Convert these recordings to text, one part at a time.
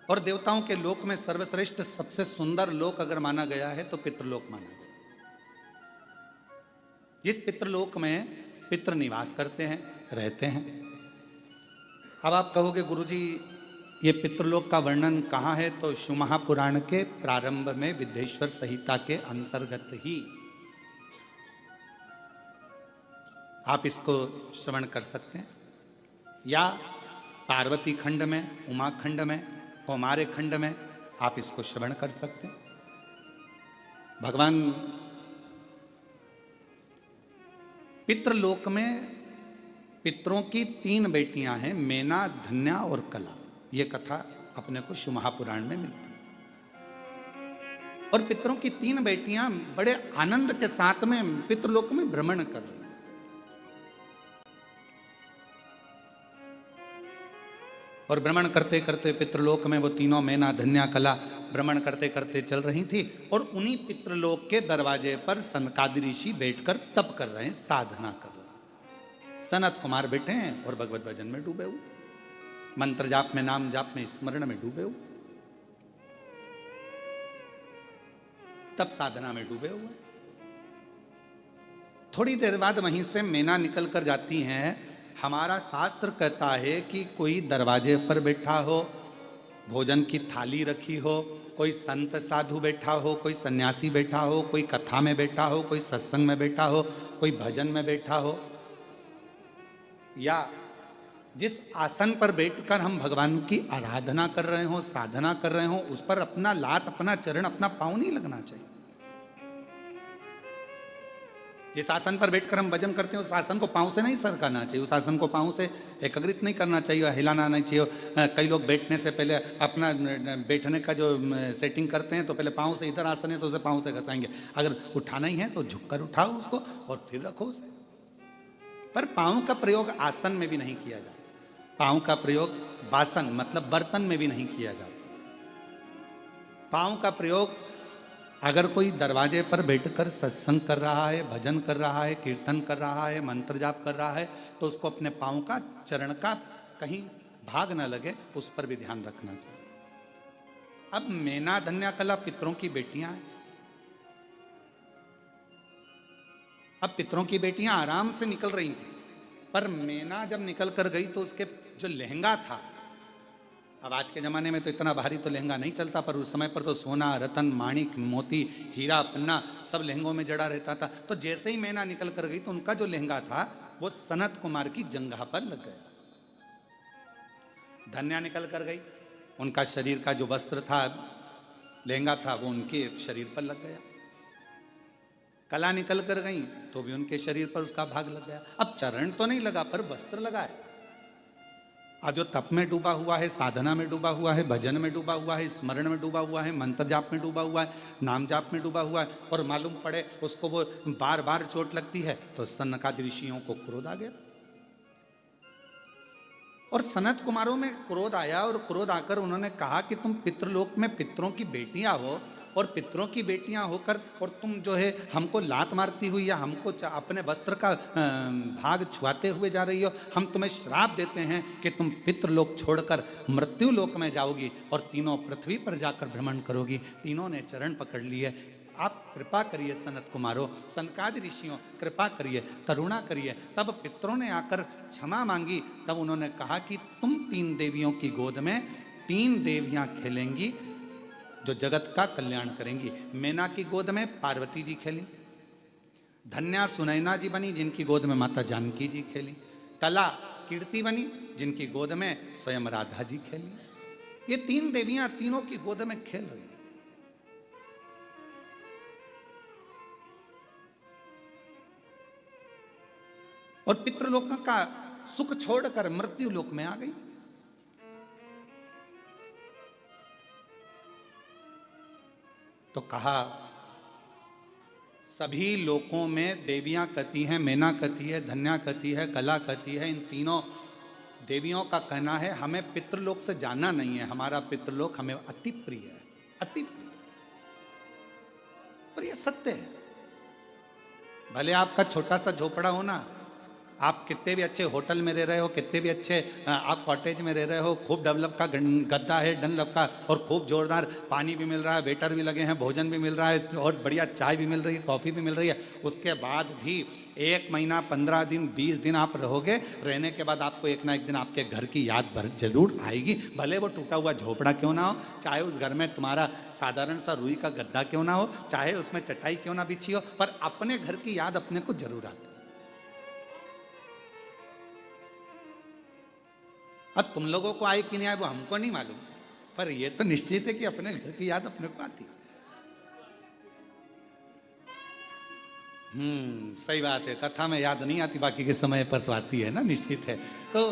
और देवताओं के लोक में सर्वश्रेष्ठ सबसे सुंदर लोक अगर माना गया है तो पितृलोक माना गया। जिस पितृलोक में पितृ निवास करते हैं, रहते हैं। अब आप कहोगे गुरुजी ये पितृलोक का वर्णन कहाँ है? तो शिव महापुराण के प्रारंभ में विद्येश्वर संहिता के अंतर्गत ही आप इसको श्रवण कर सकते हैं, या पार्वती खंड में, उमा खंड में, कौमार्य खंड में आप इसको श्रवण कर सकते हैं। भगवान पितृलोक में पितरों की 3 बेटियां हैं, मेना, धन्या और कला। ये कथा अपने को शिव महापुराण में मिलती है। और पितरों की 3 बेटियां बड़े आनंद के साथ में पितृलोक में भ्रमण कर रही। और भ्रमण करते करते पितृलोक में वो तीनों, मेना, धन्या, कला, भ्रमण करते करते चल रही थी। और उन्हीं पितृलोक के दरवाजे पर सनकादि ऋषि बैठकर तप कर रहे हैं, साधना कर रहे हैं। सनत कुमार बैठे हैं और भगवत भजन में डूबे हुए, मंत्र जाप में, नाम जाप में, स्मरण में डूबे हुए, तप साधना में डूबे हुए। थोड़ी देर बाद वहीं से मेना निकल कर जाती हैं। हमारा शास्त्र कहता है कि कोई दरवाजे पर बैठा हो, भोजन की थाली रखी हो, कोई संत साधु बैठा हो, कोई सन्यासी बैठा हो, कोई कथा में बैठा हो, कोई सत्संग में बैठा हो, कोई भजन में बैठा हो, या जिस आसन पर बैठकर हम भगवान की आराधना कर रहे हो, साधना कर रहे हो, उस पर अपना लात, अपना चरण, अपना पांव नहीं लगना चाहिए। जिस आसन पर बैठकर हम भजन करते हैं उस आसन को पांव से नहीं सरकाना चाहिए, उस आसन को पांव से एकत्रित नहीं करना चाहिए, हिलाना नहीं चाहिए। कई लोग बैठने से पहले अपना बैठने का जो सेटिंग करते हैं तो पहले पांव से, इधर आसन है तो उसे पांव से घसाएंगे। अगर उठाना ही है तो झुककर उठाओ उसको और फिर रखो उसे। पर पांव का प्रयोग आसन में भी नहीं किया जाता, पांव का प्रयोग बासन मतलब बर्तन में भी नहीं किया जाता। पांव का प्रयोग अगर कोई दरवाजे पर बैठकर सत्संग कर रहा है, भजन कर रहा है, कीर्तन कर रहा है, मंत्र जाप कर रहा है, तो उसको अपने पांव का, चरण का कहीं भाग न लगे, उस पर भी ध्यान रखना चाहिए। अब मेना, धन्या, कला पितरों की बेटियां हैं। अब पितरों की बेटियां आराम से निकल रही थी, पर मेना जब निकल कर गई तो उसके जो लहंगा था, अब आज के ज़माने में तो इतना भारी तो लहंगा नहीं चलता, पर उस समय पर तो सोना, रतन, माणिक, मोती, हीरा, पन्ना सब लहंगों में जड़ा रहता था। तो जैसे ही मैना निकल कर गई तो उनका जो लहंगा था वो सनत कुमार की जंघा पर लग गया। धन्या निकल कर गई, उनका शरीर का जो वस्त्र था, लहंगा था, वो उनके शरीर पर लग गया। कला निकल कर गई तो भी उनके शरीर पर उसका भाग लग गया। अब चरण तो नहीं लगा पर वस्त्र लगा है। आज जो तप में डूबा हुआ है, साधना में डूबा हुआ है, भजन में डूबा हुआ है, स्मरण में डूबा हुआ है, मंत्र जाप में डूबा हुआ है, नाम जाप में डूबा हुआ है, और मालूम पड़े उसको वो बार बार चोट लगती है, तो सनकादि ऋषियों को क्रोध आ गया। और सनत कुमारों में क्रोध आया, और क्रोध आकर उन्होंने कहा कि तुम पितृलोक में पितरों की बेटियां हो, और पितरों की बेटियां होकर और तुम जो है हमको लात मारती हुई या हमको अपने वस्त्र का भाग छुआते हुए जा रही हो। हम तुम्हें श्राप देते हैं कि तुम पितृलोक छोड़कर मृत्यु लोक में जाओगी और तीनों पृथ्वी पर जाकर भ्रमण करोगी। तीनों ने चरण पकड़ लिए। आप कृपा करिए सनत कुमारों, सनकादि ऋषियों कृपा करिए, करुणा करिए। तब पितरों ने आकर क्षमा मांगी। तब उन्होंने कहा कि तुम 3 देवियों की गोद में 3 देवियां खेलेंगी जो जगत का कल्याण करेंगी। मेना की गोद में पार्वती जी खेली, धन्या सुनैना जी बनी जिनकी गोद में माता जानकी जी खेली, कला कीर्ति बनी जिनकी गोद में स्वयं राधा जी खेली। ये 3 देवियां तीनों की गोद में खेल रही। और पितृलोक का सुख छोड़कर मृत्यु लोक में आ गई। तो कहा सभी लोकों में देवियां कहती हैं, मेना कहती है, धन्या कहती है, कला कहती है, इन तीनों देवियों का कहना है हमें पितृलोक से जाना नहीं है, हमारा पितृलोक हमें अति प्रिय है, अति प्रिय। और ये सत्य है। भले आपका छोटा सा झोपड़ा हो ना, आप कितने भी अच्छे होटल में रह रहे हो, कितने भी अच्छे आप कॉटेज में रह रहे हो, खूब डेवलप का गद्दा है डनलप का, और खूब जोरदार पानी भी मिल रहा है, वेटर भी लगे हैं, भोजन भी मिल रहा है, और बढ़िया चाय भी मिल रही है, कॉफ़ी भी मिल रही है, उसके बाद भी 1 महीना 15 दिन 20 दिन आप रहोगे, रहने के बाद आपको एक ना एक दिन आपके घर की याद जरूर आएगी। भले वो टूटा हुआ झोपड़ा क्यों ना हो, चाहे उस घर में तुम्हारा साधारण सा रुई का गद्दा क्यों ना हो, चाहे उसमें चटाई क्यों ना बिछी हो, पर अपने घर की याद अपने को जरूर आती है। अब तुम लोगों को आए कि नहीं आए वो हमको नहीं मालूम, पर ये तो निश्चित है कि अपने घर की याद अपने को आती है। सही बात है, कथा में याद नहीं आती, बाकी के समय पर तो आती है ना, निश्चित है। तो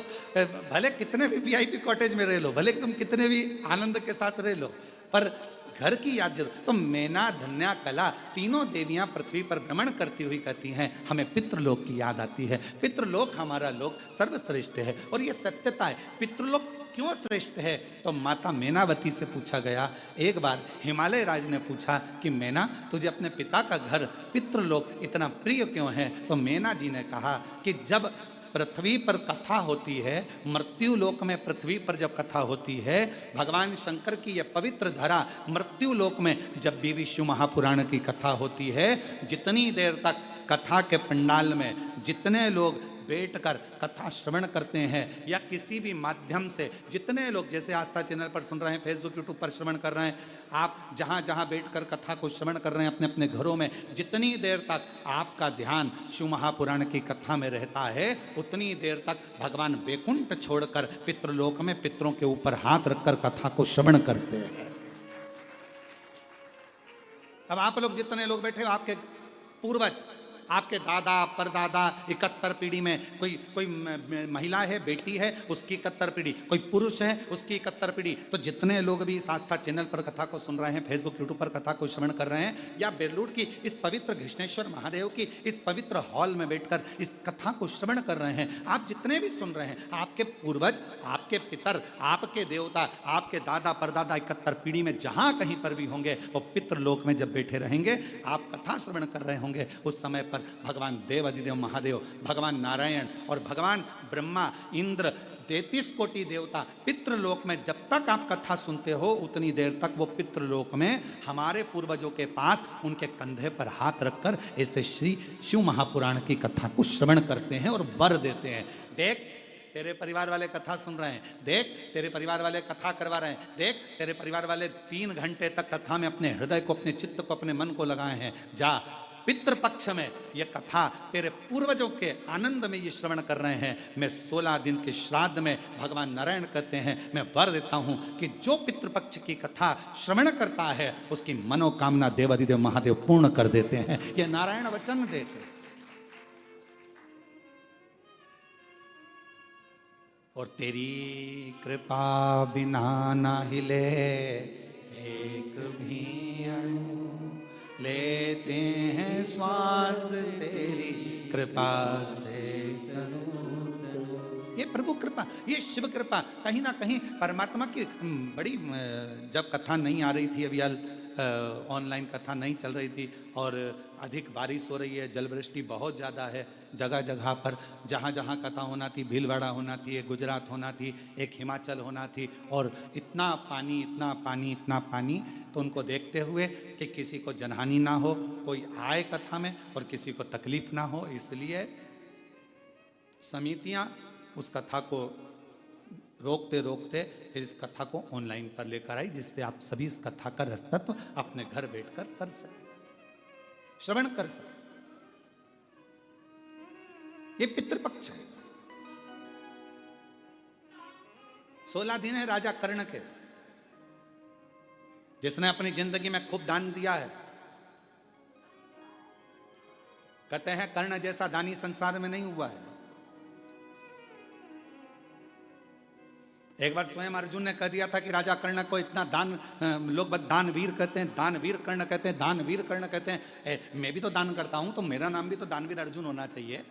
भले कितने भी वीआईपी कॉटेज में रह लो, भले तुम कितने भी आनंद के साथ रह लो, पर घर की याद जरूर। तो मैना धन्या कला तीनों देवियां पृथ्वी पर भ्रमण करती हुई कहती हैं हमें पितृलोक की याद आती है। पितृलोक हमारा लोक सर्वश्रेष्ठ है, और ये सत्यता है। पितृलोक क्यों श्रेष्ठ है, तो माता मैनावती से पूछा गया। एक बार हिमालय राज ने पूछा कि मैना तुझे अपने पिता का घर पितृलोक इतना प्रिय क्यों है, तो मैना जी ने कहा कि जब पृथ्वी पर कथा होती है, मृत्यु लोक में पृथ्वी पर जब कथा होती है, भगवान शंकर की यह पवित्र धरा मृत्यु लोक में जब भी विष्णु महापुराण की कथा होती है, जितनी देर तक कथा के पंडाल में जितने लोग बैठकर कथा श्रवण करते हैं, या किसी भी माध्यम से जितने लोग, जैसे आस्था चैनल पर सुन रहे हैं, फेसबुक यूट्यूब पर श्रवण कर रहे हैं, आप जहां जहां बैठकर कथा को श्रवण कर रहे हैं अपने अपने घरों में, जितनी देर तक आपका ध्यान शिव महापुराण की कथा में रहता है, उतनी देर तक भगवान वैकुंठ छोड़कर पितृलोक में पितरों के ऊपर हाथ रखकर कथा को श्रवण करते हैं। अब आप लोग जितने लोग बैठे हो, आपके पूर्वज, आपके दादा परदादा 71 पीढ़ी में, कोई महिला है, बेटी है, उसकी 71 पीढ़ी, कोई पुरुष है उसकी 71 पीढ़ी। तो जितने लोग भी इस आस्था चैनल पर कथा को सुन रहे हैं, फेसबुक यूट्यूब पर कथा को श्रवण कर रहे हैं, या बेलूर की इस पवित्र घृष्णेश्वर महादेव की इस पवित्र हॉल में बैठकर इस कथा को श्रवण कर रहे हैं, आप जितने भी सुन रहे हैं, आपके पूर्वज, आपके पितर, आपके देवता, आपके दादा परदादा 71 पीढ़ी में जहां कहीं पर भी होंगे, वो पितृलोक में जब बैठे रहेंगे, आप कथा श्रवण कर रहे होंगे, उस समय पर भगवान देव अधिदेव महादेव, भगवान नारायण और भगवान ब्रह्मा, इंद्र, 33 कोटि देवता पितृलोक में जब तक आप कथा सुनते हो, उतनी देर तक वो पितृलोक में हमारे पूर्वजों के पास उनके कंधे पर हाथ रखकर ऐसे श्री शिव महापुराण की कथा को श्रवण करते हैं और वर देते हैं। देख तेरे परिवार वाले कथा सुन रहे हैं, देख तेरे परिवार वाले कथा करवा रहे हैं, देख तेरे परिवार वाले 3 घंटे तक कथा में अपने हृदय को, अपने चित्त को, अपने मन को लगाए हैं। जा पितृपक्ष में ये कथा तेरे पूर्वजों के आनंद में ये श्रवण कर रहे हैं। मैं 16 दिन के श्राद्ध में भगवान नारायण कहते हैं, मैं वर देता हूं कि जो पितृपक्ष की कथा श्रवण करता है उसकी मनोकामना देवाधिदेव महादेव पूर्ण कर देते हैं। ये नारायण वचन देते हैं। और तेरी कृपा बिना ना हिले एक भी अणु, लेते हैं श्वास तेरी कृपा से करूं। ये प्रभु कृपा, ये शिव कृपा, कहीं ना कहीं परमात्मा की बड़ी, जब कथा नहीं आ रही थी अभी ऑनलाइन कथा नहीं चल रही थी, और अधिक बारिश हो रही है, जलवृष्टि बहुत ज़्यादा है जगह जगह पर, जहाँ जहाँ कथा होना थी, भीलवाड़ा होना थी, एक गुजरात होना थी, एक हिमाचल होना थी, और इतना पानी इतना पानी इतना पानी। तो उनको देखते हुए कि किसी को जनहानि ना हो, कोई आए कथा में और किसी को तकलीफ ना हो, इसलिए समितियाँ उस कथा को रोकते रोकते फिर इस कथा को ऑनलाइन पर लेकर आई, जिससे आप सभी इस कथा का रसतत्व अपने घर बैठकर कर सकें, श्रवण कर सकें। ये पितृपक्ष है। 16 दिन है राजा कर्ण के, जिसने अपनी जिंदगी में खूब दान दिया है। कहते हैं कर्ण जैसा दानी संसार में नहीं हुआ है। एक बार स्वयं अर्जुन ने कह दिया था कि राजा कर्ण को इतना दान, लोग बस दानवीर कहते हैं, दानवीर कर्ण कहते हैं, दानवीर कर्ण कहते हैं। मैं भी तो दान करता हूं, तो मेरा नाम भी तो दानवीर अर्जुन होना चाहिए,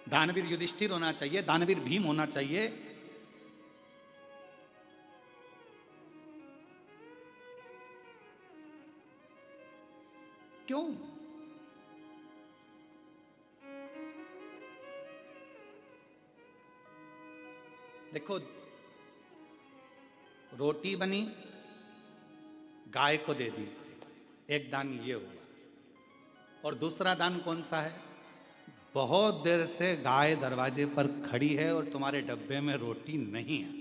दानवीर युधिष्ठिर होना चाहिए, दानवीर भीम होना चाहिए। क्यों? देखो, रोटी बनी, गाय को दे दी, एक दान ये हुआ। और दूसरा दान कौन सा है? बहुत देर से गाय दरवाजे पर खड़ी है और तुम्हारे डब्बे में रोटी नहीं है,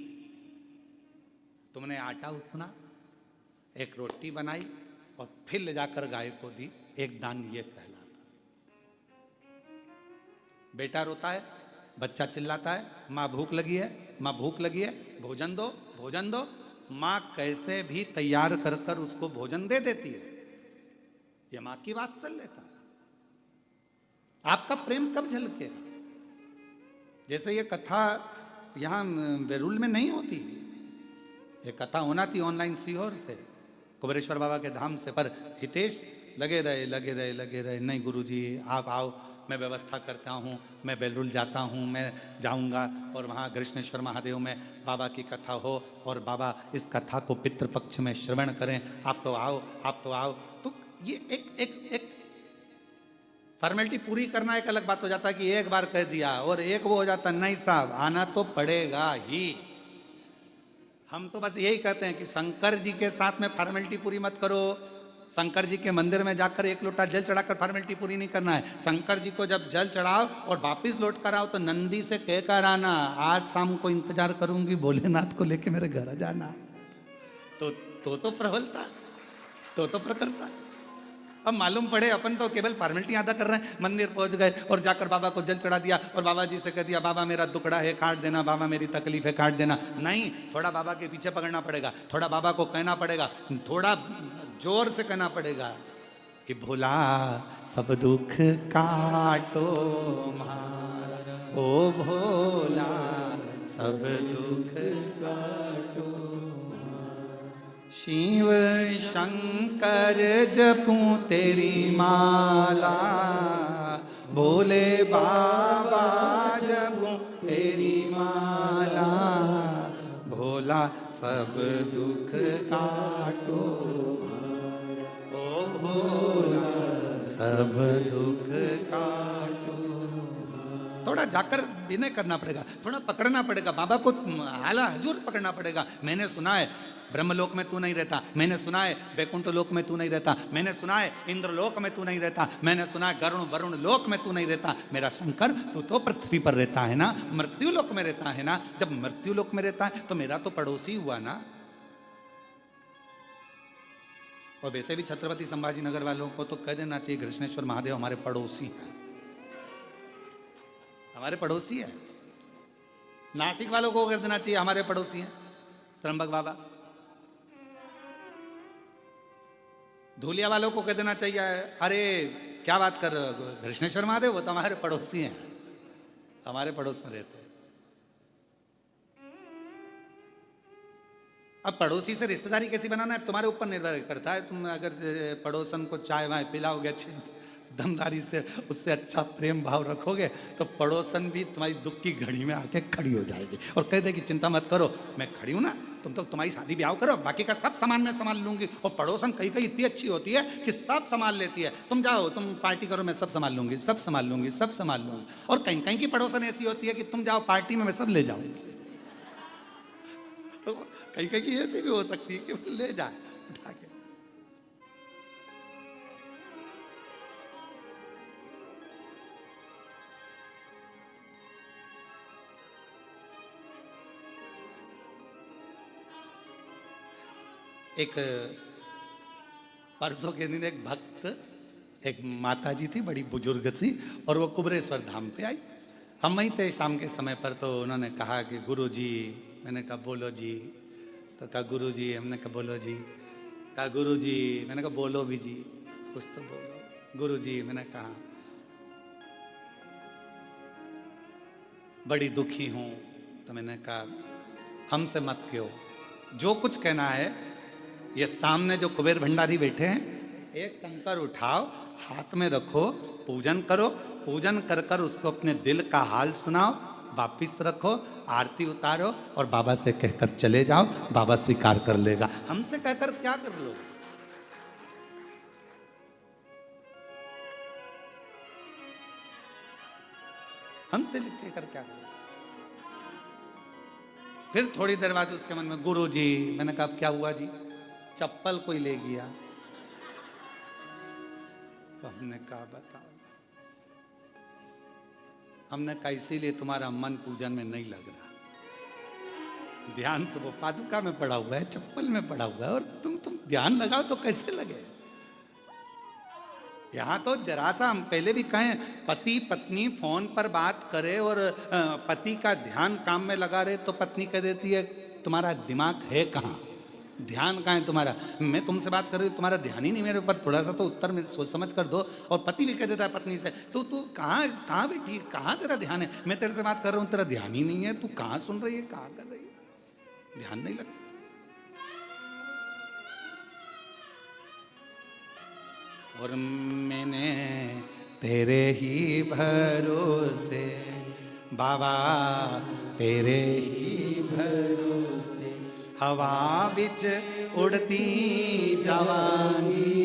तुमने आटा उसना, एक रोटी बनाई और फिर ले जाकर गाय को दी, एक दान ये कहलाता। बेटा रोता है, बच्चा चिल्लाता है, माँ भूख लगी है, माँ भूख लगी है, भोजन दो, भोजन दो। माँ कैसे भी तैयार कर कर उसको भोजन दे देती है। ये माँ की वात्सल्यता। आपका प्रेम कब झलकेगा? जैसे ये कथा यहाँ वेरुल में नहीं होती, ये कथा होना थी ऑनलाइन सीहोर से, कुबेरेश्वर बाबा के धाम से, पर हितेश लगे रहे लगे रहे लगे रहे, नहीं गुरुजी आप आओ, मैं व्यवस्था करता हूँ, मैं बेलुल जाता हूँ, मैं जाऊँगा और वहाँ कृष्णेश्वर महादेव में बाबा की कथा हो और बाबा इस कथा को पितृपक्ष में श्रवण करें, आप तो आओ, आप तो आओ। तो ये एक फॉर्मेलिटी पूरी करना एक अलग बात हो जाता है कि एक बार कह दिया, और एक वो हो जाता नहीं साहब आना तो पड़ेगा ही। हम तो बस यही कहते हैं कि शंकर जी के साथ में फॉर्मेलिटी पूरी मत करो। शंकर जी के मंदिर में जाकर एक लोटा जल चढ़ाकर फॉर्मेलिटी पूरी नहीं करना है। शंकर जी को जब जल चढ़ाओ और वापिस लौट कर आओ तो नंदी से कहकर आना, आज शाम को इंतजार करूंगी भोलेनाथ को लेके मेरे घर जाना। तो प्रबलता, तो प्रकरता। अब मालूम पड़े अपन तो केवल फॉर्मेलिटी अदा कर रहे हैं, मंदिर पहुंच गए और जाकर बाबा को जल चढ़ा दिया और बाबा जी से कह दिया बाबा मेरा दुखड़ा है काट देना, बाबा मेरी तकलीफ है काट देना। नहीं, थोड़ा बाबा के पीछे पकड़ना पड़ेगा, थोड़ा बाबा को कहना पड़ेगा, थोड़ा जोर से कहना पड़ेगा कि भोला सब दुख काटो मारा, ओ भोला सब दुख काटो। शिव शंकर जपूं तेरी माला, भोले बाबा जपूं तेरी माला, भोला सब दुख काटो, ओ भोला सब दुख काटो। थोड़ा जाकर विनय करना पड़ेगा, थोड़ा पकड़ना पड़ेगा बाबा को, हाला हजूर पकड़ना पड़ेगा। मैंने सुना है ब्रह्मलोक में तू नहीं रहता, मैंने सुना है वैकुंठ लोक में तू नहीं रहता, मैंने सुना है इंद्रलोक में तू नहीं रहता, मैंने सुना है गरुण वरुण लोक में तू नहीं रहता। मेरा शंकर तू तो पृथ्वी पर रहता है ना, मृत्यु लोक में रहता है ना। जब मृत्यु लोक में रहता है तो मेरा तो पड़ोसी हुआ ना। और वैसे भी छत्रपति संभाजी नगर वालों को तो कह देना चाहिए कृष्णेश्वर महादेव हमारे पड़ोसी हैं, हमारे पड़ोसी है। नासिक वालों को कह देना चाहिए हमारे पड़ोसी हैं त्र्यंबक बाबा। धूलिया वालों को कह देना चाहिए अरे क्या बात कर रहे हो कृष्णेश्वर महादेव, वो तो हमारे पड़ोसी हैं, हमारे पड़ोस में रहते हैं। अब पड़ोसी से रिश्तेदारी कैसी बनाना है तुम्हारे ऊपर निर्भर करता है। तुम अगर पड़ोसन को चाय वाय पिलाओगे अच्छी दमदारी से, उससे अच्छा प्रेम भाव रखोगे तो पड़ोसन भी तुम्हारी दुख की घड़ी में आके खड़ी हो जाएगी और कह देगी चिंता मत करो मैं खड़ी हूं ना, तुम तो तुम्हारी शादी ब्याह करो, बाकी का सब सामान मैं संभाल लूंगी। और पड़ोसन कहीं कहीं इतनी अच्छी होती है कि सब संभाल लेती है, तुम जाओ तुम पार्टी करो मैं सब संभाल लूंगी, सब संभाल लूंगी, सब संभाल लूंगी। और कहीं कहीं की पड़ोसन ऐसी होती है कि तुम जाओ पार्टी में मैं सब ले जाऊंगी। तो कहीं कहीं ऐसी भी हो सकती है कि ले जाए उठा के। एक परसों के दिन एक भक्त, एक माता जी थी बड़ी बुजुर्ग थी और वो कुबरेश्वर धाम पे आई। हम वहीं थे शाम के समय पर, तो उन्होंने कहा कि गुरु जी, मैंने कहा बोलो जी, तो कहा गुरु जी, हमने कहा बोलो जी, कहा गुरु जी, मैंने कहा बोलो भी जी, कुछ तो बोलो। गुरु जी, मैंने कहा बड़ी दुखी हूँ, तो मैंने कहा हमसे मत कहो, जो कुछ कहना है ये सामने जो कुबेर भंडारी बैठे हैं, एक कंकर उठाओ हाथ में रखो, पूजन करो, पूजन कर कर उसको अपने दिल का हाल सुनाओ, वापिस रखो, आरती उतारो और बाबा से कहकर चले जाओ, बाबा स्वीकार कर लेगा। हमसे कहकर क्या कर लो, हमसे कहकर क्या कर लो। फिर थोड़ी देर बाद उसके मन में गुरु जी, मैंने कहा अब क्या हुआ जी? चप्पल कोई ले गया। तो हमने कहा बताओ। हमने कहा इसीलिए तुम्हारा मन पूजन में नहीं लग रहा, ध्यान तो वो पादुका में पड़ा हुआ है, चप्पल में पड़ा हुआ है, और तुम ध्यान लगाओ तो कैसे लगे? यहाँ तो जरा सा हम पहले भी कहें, पति पत्नी फोन पर बात करे और पति का ध्यान काम में लगा रहे तो पत्नी कह देती है तुम्हारा दिमाग है कहाँ, ध्यान कहाँ है तुम्हारा? मैं तुमसे बात कर रही हूँ, तुम्हारा ध्यान ही नहीं मेरे ऊपर, थोड़ा सा तो उत्तर में सोच समझ कर दो। और पति भी कह देता है पत्नी से, तू कहाँ कहाँ बैठी, कहाँ तेरा ध्यान है? मैं तेरे से बात कर रहा हूँ, तेरा ध्यान ही नहीं है, तू कहाँ सुन रही है, कहाँ कर रही है, ध्यान नहीं लगता। और मैंने तेरे ही भरोसे बाबा, तेरे ही भरोसे हवा बिच उड़ती जावांगी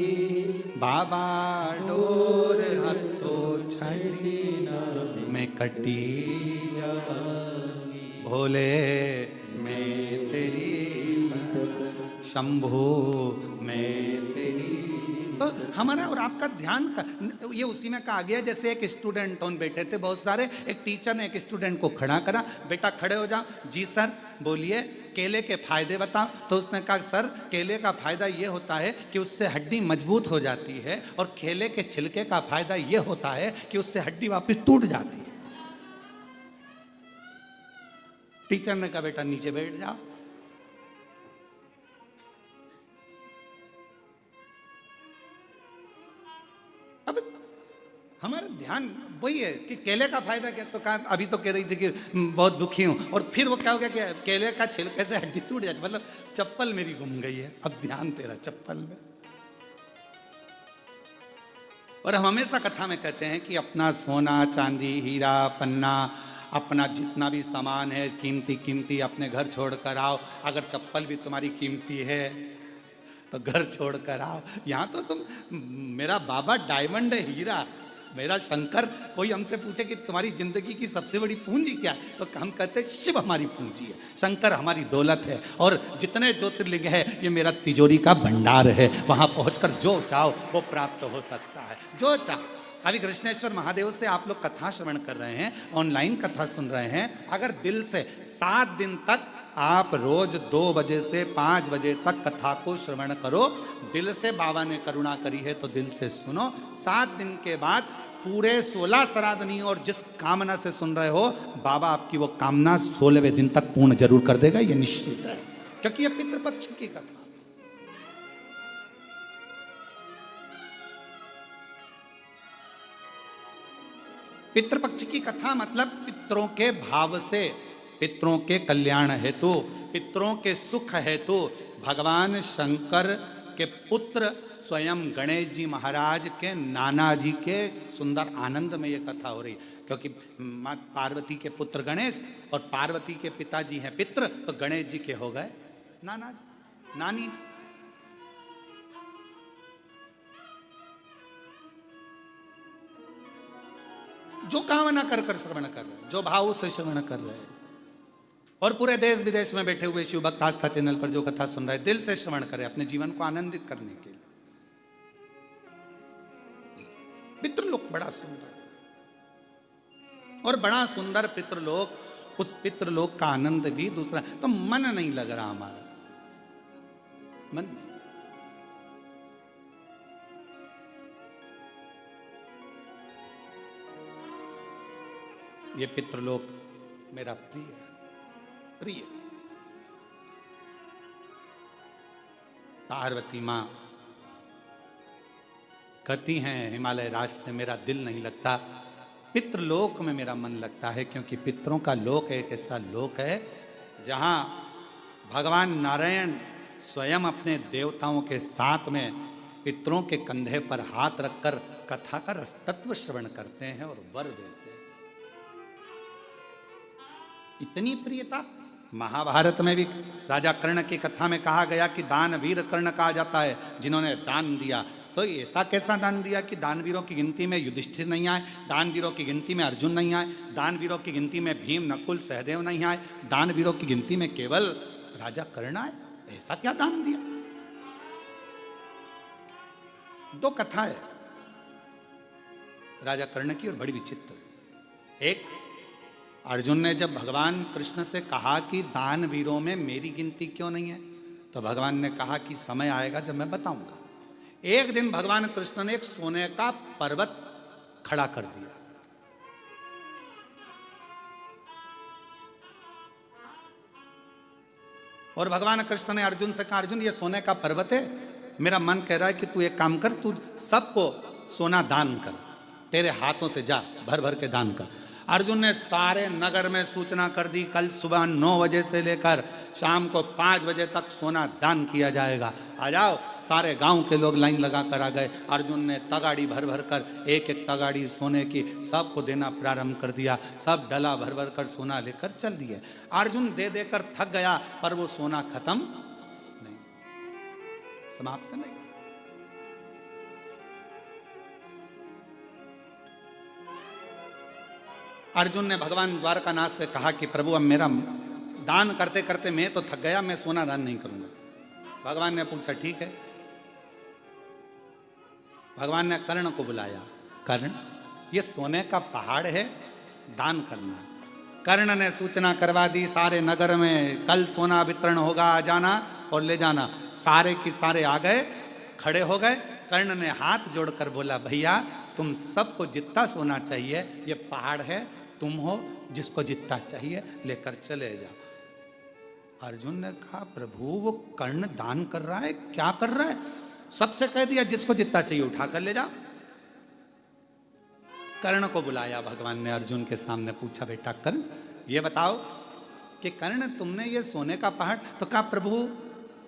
बाबा, डोर हथो छड़ी मैं कटी जावांगी, भोले मैं तेरी शंभू मैं तेरी। तो हमारा और आपका ध्यान ये उसी में कहा गया, जैसे एक स्टूडेंट उन बैठे थे बहुत सारे, एक टीचर ने एक स्टूडेंट को खड़ा करा, बेटा खड़े हो जाओ। जी सर, बोलिए केले के फायदे बताओ। तो उसने कहा सर केले का फायदा ये होता है कि उससे हड्डी मजबूत हो जाती है, और केले के छिलके का फायदा ये होता है कि उससे हड्डी वापस टूट जाती है। टीचर ने कहा बेटा नीचे बैठ जाओ। अब हमारा ध्यान वही है कि केले का फायदा क्या, तो कहा अभी तो कह रही थी कि बहुत दुखी हूं, और फिर वो क्या हो गया कि केले का छिलके से हड्डी टूट जाती, मतलब चप्पल मेरी गुम गई है, अब ध्यान तेरा चप्पल में। और हम हमेशा कथा में कहते हैं कि अपना सोना चांदी हीरा पन्ना, अपना जितना भी सामान है कीमती कीमती अपने घर छोड़ कर आओ। अगर चप्पल भी तुम्हारी कीमती है तो घर छोड़ कर आओ। यहाँ तो तुम, मेरा बाबा डायमंड है, हीरा, मेरा शंकर, कोई हमसे पूछे कि तुम्हारी जिंदगी की सबसे बड़ी पूंजी क्या है, तो हम कहते हैं शिव हमारी पूंजी है, शंकर हमारी दौलत है, और जितने ज्योतिर्लिंग है ये मेरा तिजोरी का भंडार है। वहां पहुंचकर जो चाहो वो प्राप्त हो सकता है, जो चाहो। अभी कृष्णेश्वर महादेव से आप लोग कथा श्रवण कर रहे हैं, ऑनलाइन कथा सुन रहे हैं। अगर दिल से 7 दिन तक आप रोज 2 बजे से 5 बजे तक कथा को श्रवण करो, दिल से बाबा ने करुणा करी है तो दिल से सुनो। 7 दिन के बाद पूरे 16 श्राद्धनी और जिस कामना से सुन रहे हो, बाबा आपकी वो कामना 16वें दिन तक पूर्ण जरूर कर देगा, ये निश्चित है, क्योंकि ये पितृपक्ष की कथा। पितृपक्ष की कथा मतलब पितरों के भाव से, पितरों के कल्याण हेतु, पितरों के सुख हेतु भगवान शंकर के पुत्र स्वयं गणेश जी महाराज के नाना जी के सुंदर आनंद में ये कथा हो रही, क्योंकि माँ पार्वती के पुत्र गणेश और पार्वती के पिताजी हैं पितृ, तो गणेश जी के हो गए नाना जी, नानी। जो कामना कर कर श्रवण कर रहे हैं, जो भाव से श्रवण कर रहे हैं, और पूरे देश विदेश में बैठे हुए शिव भक्त आस्था चैनल पर जो कथा सुन रहे हैं, दिल से श्रवण करें अपने जीवन को आनंदित करने के लिए। पितृलोक बड़ा सुंदर, और बड़ा सुंदर पितृलोक, उस पितृलोक का आनंद भी दूसरा। तो मन नहीं लग रहा हमारा, मन नहीं। ये पितृलोक मेरा प्रिय प्रिय। पार्वती मां कहती हैं हिमालय राज से मेरा दिल नहीं लगता, पितृलोक में मेरा मन लगता है, क्योंकि पितरों का लोक एक ऐसा लोक है जहां भगवान नारायण स्वयं अपने देवताओं के साथ में पितरों के कंधे पर हाथ रखकर कथा का रसतत्व श्रवण करते हैं और वर देते हैं। इतनी प्रियता। महाभारत में भी राजा कर्ण की कथा में कहा गया कि दानवीर कर्ण कहा जाता है जिन्होंने दान दिया। तो ऐसा कैसा दान दिया कि दानवीरों की गिनती में युधिष्ठिर नहीं आए, दानवीरों की गिनती में अर्जुन नहीं आए, दानवीरों की गिनती में भीम नकुल सहदेव नहीं आए, दानवीरों की गिनती में केवल राजा कर्ण आए? ऐसा क्या दान दिया? दो कथा है राजा कर्ण की और बड़ी विचित्र। एक, अर्जुन ने जब भगवान कृष्ण से कहा कि दानवीरों में मेरी गिनती क्यों नहीं है, तो भगवान ने कहा कि समय आएगा जब मैं बताऊंगा। एक दिन भगवान कृष्ण ने एक सोने का पर्वत खड़ा कर दिया। और भगवान कृष्ण ने अर्जुन से कहा, अर्जुन ये सोने का पर्वत है, मेरा मन कह रहा है कि तू एक काम कर, तू सबको सोना दान कर, तेरे हाथों से जा भर भर के दान कर। अर्जुन ने सारे नगर में सूचना कर दी, कल सुबह 9 बजे से लेकर शाम को 5 बजे तक सोना दान किया जाएगा, आ जाओ। सारे गांव के लोग लाइन लगा कर आ गए। अर्जुन ने तगाड़ी भर भर कर, एक एक तगाड़ी सोने की सबको देना प्रारंभ कर दिया। सब डला भर भर कर सोना लेकर चल दिए। अर्जुन दे देकर थक गया, पर वो सोना खत्म नहीं, समाप्त नहीं। अर्जुन ने भगवान द्वारकानाथ से कहा कि प्रभु अब मेरा दान करते करते मैं तो थक गया, मैं सोना दान नहीं करूंगा। भगवान ने पूछा ठीक है। भगवान ने कर्ण को बुलाया, कर्ण ये सोने का पहाड़ है, दान करना। कर्ण ने सूचना करवा दी सारे नगर में, कल सोना वितरण होगा, आ जाना और ले जाना। सारे के सारे आ गए, खड़े हो गए। कर्ण ने हाथ जोड़कर बोला, भैया तुम सबको जितना सोना चाहिए, ये पहाड़ है, तुम हो जिसको जितना चाहिए लेकर चले जाओ। अर्जुन ने कहा, प्रभु वो कर्ण दान कर रहा है, क्या कर रहा है? सबसे कह दिया जिसको जितना चाहिए उठाकर ले जाओ। कर्ण को बुलाया भगवान ने, अर्जुन के सामने पूछा, बेटा कर्ण ये बताओ कि कर्ण तुमने ये सोने का पहाड़, तो कहा प्रभु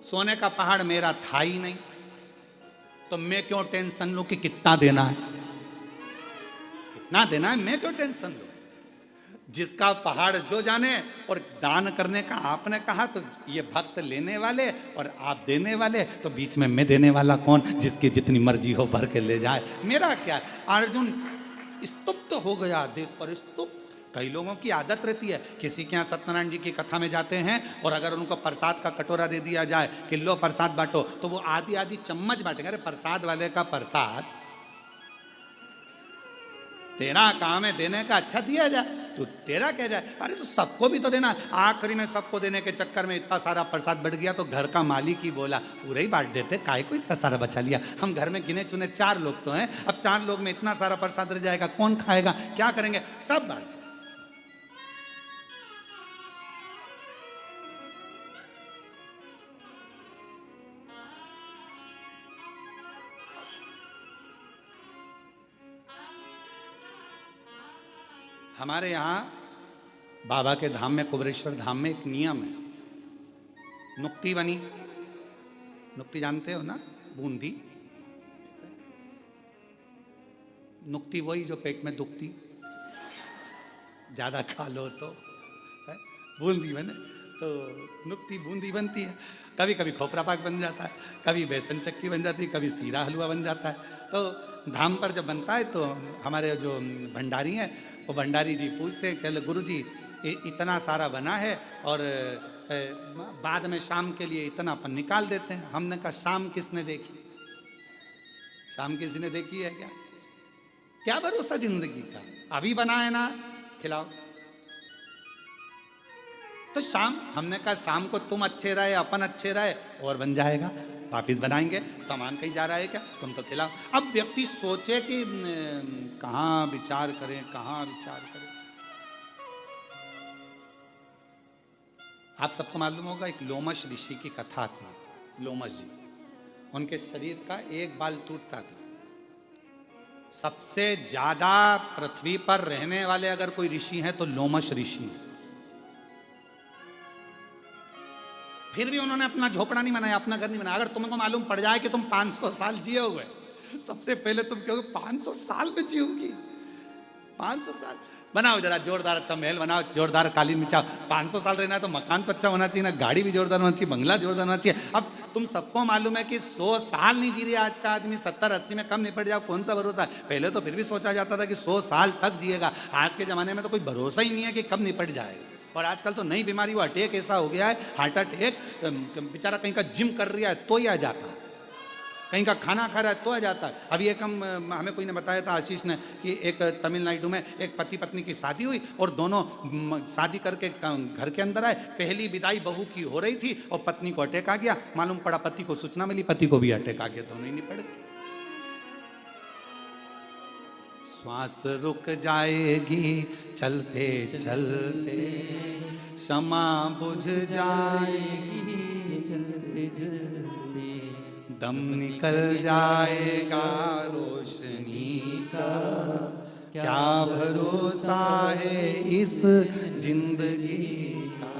सोने का पहाड़ मेरा था ही नहीं, तो मैं क्यों टेंशन लूं कि कितना देना है, कितना देना है, मैं क्यों टेंशन लूं? जिसका पहाड़ जो जाने। और दान करने का आपने कहा, तो ये भक्त लेने वाले और आप देने वाले, तो बीच में मैं देने वाला कौन? जिसकी जितनी मर्जी हो भर के ले जाए, मेरा क्या? अर्जुन स्तुप्त हो गया देखकर, स्तुप्त। कई लोगों की आदत रहती है, किसी के यहाँ सत्यनारायण जी की कथा में जाते हैं और अगर उनको प्रसाद का कटोरा दे दिया जाए कि लो प्रसाद बांटो, तो वो आधी आधी चम्मच बांटेंगे। अरे प्रसाद वाले का प्रसाद तेरा काम है देने का, अच्छा दिया जाए, तो तेरा क्या जाए? अरे तो सबको भी तो देना। आखिरी में सबको देने के चक्कर में इतना सारा प्रसाद बढ़ गया, तो घर का मालिक ही बोला पूरा ही बांट देते, काहे को इतना सारा बचा लिया? हम घर में गिने चुने 4 लोग तो हैं, अब 4 लोग में इतना सारा प्रसाद रह जाएगा, कौन खाएगा, क्या करेंगे? सब बांट। हमारे यहाँ बाबा के धाम में, कुबरेश्वर धाम में एक नियम है, नुक्ति बनी। नुक्ति जानते हो ना, बूंदी। नुक्ति वही जो पेट में दुखती, ज्यादा खा लो तो है? बूंदी बने तो नुक्ति बूंदी बनती है। कभी कभी खोपरा पाक बन जाता है, कभी बेसन चक्की बन जाती है, कभी सीरा हलवा बन जाता है। तो धाम पर जब बनता है तो हमारे जो भंडारी हैं, वो भंडारी जी पूछते हैं, कहले गुरु जी इतना सारा बना है और बाद में शाम के लिए इतना अपन निकाल देते हैं। हमने कहा शाम किसने देखी? शाम किसी ने देखी है क्या? क्या भरोसा जिंदगी का? अभी बना है ना, खिलाओ। तो शाम, हमने कहा शाम को तुम अच्छे रहे, अपन अच्छे रहे और बन जाएगा, वापिस बनाएंगे। सामान कहीं जा रहा है क्या? तुम तो खिलाओ। अब व्यक्ति सोचे कि कहाँ विचार करें, कहाँ विचार करें। आप सबको मालूम होगा, एक लोमश ऋषि की कथा थी। लोमश जी, उनके शरीर का एक बाल टूटता था। सबसे ज्यादा पृथ्वी पर रहने वाले अगर कोई ऋषि हैं तो लोमश ऋषि हैं। फिर भी उन्होंने अपना झोपड़ा नहीं बनाया, अपना घर नहीं बनाया। अगर तुमको मालूम पड़ जाए कि तुम 500 साल जिए हुए, सबसे पहले तुम कहोगे 500 साल में जियोगी? 500 साल? बनाओ जरा जोरदार अच्छा महल बनाओ, जोरदार कालीन बिछाओ। 500 साल रहना है तो मकान तो अच्छा होना चाहिए ना, गाड़ी भी जोरदार होना चाहिए, बंगला जोरदार होना चाहिए। अब तुम सबको मालूम है कि 100 साल नहीं जी रहा आज का आदमी, 70-80 में कम निपट जाओ, कौन सा भरोसा है। पहले तो फिर भी सोचा जाता था कि 100 साल तक जिएगा, आज के ज़माने में तो कोई भरोसा ही नहीं है कि कब निपट जाएगा। और आजकल तो नई बीमारी, वो अटैक ऐसा हो गया है, हार्ट अटैक, बेचारा कहीं का जिम कर रहा है तो ही आ जाता है, कहीं का खाना खा रहा है तो आ जाता है। अभी एक हमें कोई ने बताया था, आशीष ने, कि एक तमिलनाडु में एक पति पत्नी की शादी हुई और दोनों शादी करके घर के अंदर आए। पहली विदाई बहू की हो रही थी और पत्नी को अटैक आ गया। मालूम पड़ा पति को सूचना मिली, पति को भी अटैक आ गया, दोनों ही निपट गए। श्वास रुक जाएगी चलते चलते, क्षमा बुझ जाएगी चलते चलते, दम निकल जाएगा रोशनी का, क्या भरोसा है इस जिंदगी का,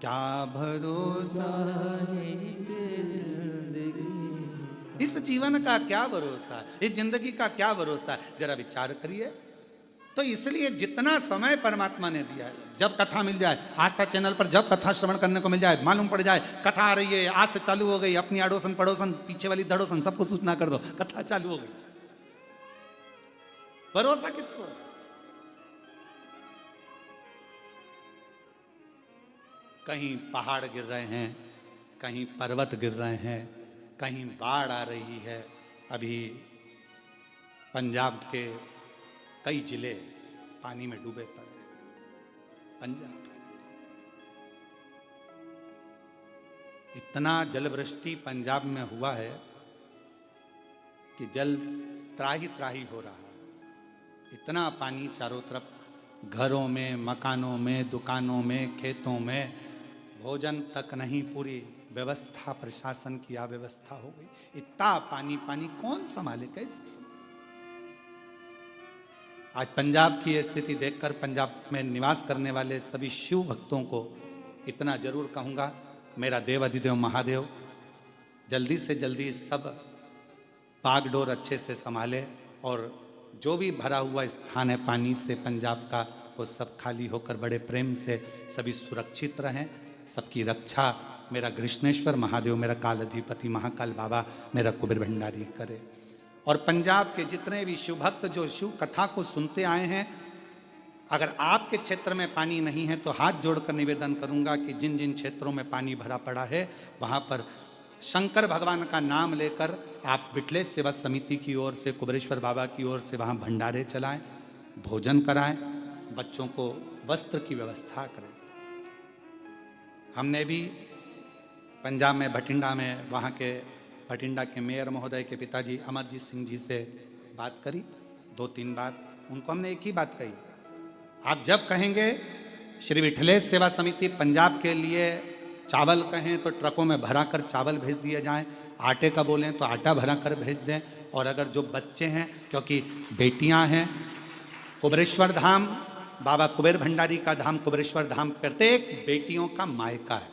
क्या भरोसा है इस जिंदगी, इस जीवन का क्या भरोसा, इस जिंदगी का क्या भरोसा, जरा विचार करिए। तो इसलिए जितना समय परमात्मा ने दिया है, जब कथा मिल जाए, आस्था चैनल पर जब कथा श्रवण करने को मिल जाए, मालूम पड़ जाए कथा आ रही है, आज से चालू हो गई, अपनी अड़ोसन पड़ोसन पीछे वाली धड़ोसन सबको सूचना कर दो कथा चालू हो गई, भरोसा किसको। कहीं पहाड़ गिर रहे हैं, कहीं पर्वत गिर रहे हैं, कहीं बाढ़ आ रही है। अभी पंजाब के कई जिले पानी में डूबे पड़े। पंजाब इतना जलवृष्टि पंजाब में हुआ है कि जल त्राही त्राही हो रहा है। इतना पानी चारों तरफ, घरों में, मकानों में, दुकानों में, खेतों में, भोजन तक नहीं, पूरी व्यवस्था, प्रशासन की अव्यवस्था हो गई। इतना पानी पानी कौन संभाले, कैसे संभाले। आज पंजाब की स्थिति देखकर पंजाब में निवास करने वाले सभी शिव भक्तों को इतना जरूर कहूँगा, मेरा देव अधिदेव महादेव जल्दी से जल्दी सब बागडोर अच्छे से संभाले और जो भी भरा हुआ स्थान है पानी से पंजाब का, वो सब खाली होकर बड़े प्रेम से सभी सुरक्षित रहें। सबकी रक्षा मेरा कृष्णेश्वर महादेव, मेरा काल अधिपति महाकाल बाबा, मेरा कुबेर भंडारी करे। और पंजाब के जितने भी शिव भक्त जो शिव कथा को सुनते आए हैं, अगर आपके क्षेत्र में पानी नहीं है तो हाथ जोड़कर निवेदन करूंगा कि जिन जिन क्षेत्रों में पानी भरा पड़ा है वहां पर शंकर भगवान का नाम लेकर आप विठलेश सेवा समिति की ओर से, कुबेरेश्वर बाबा की ओर से वहां भंडारे चलाएं, भोजन कराएं, बच्चों को वस्त्र की व्यवस्था करें। हमने भी पंजाब में भटिंडा में वहाँ के भटिंडा के मेयर महोदय के पिताजी अमरजीत सिंह जी से बात करी 2-3 बार। उनको हमने एक ही बात कही, आप जब कहेंगे श्री विठलेश सेवा समिति पंजाब के लिए चावल कहें तो ट्रकों में भरा कर चावल भेज दिए जाएं, आटे का बोलें तो आटा भरा कर भेज दें। और अगर जो बच्चे हैं, क्योंकि बेटियां हैं, कुबेरेश्वर धाम, बाबा कुबेर भंडारी का धाम कुबेरेश्वर धाम प्रत्येक बेटियों का मायका है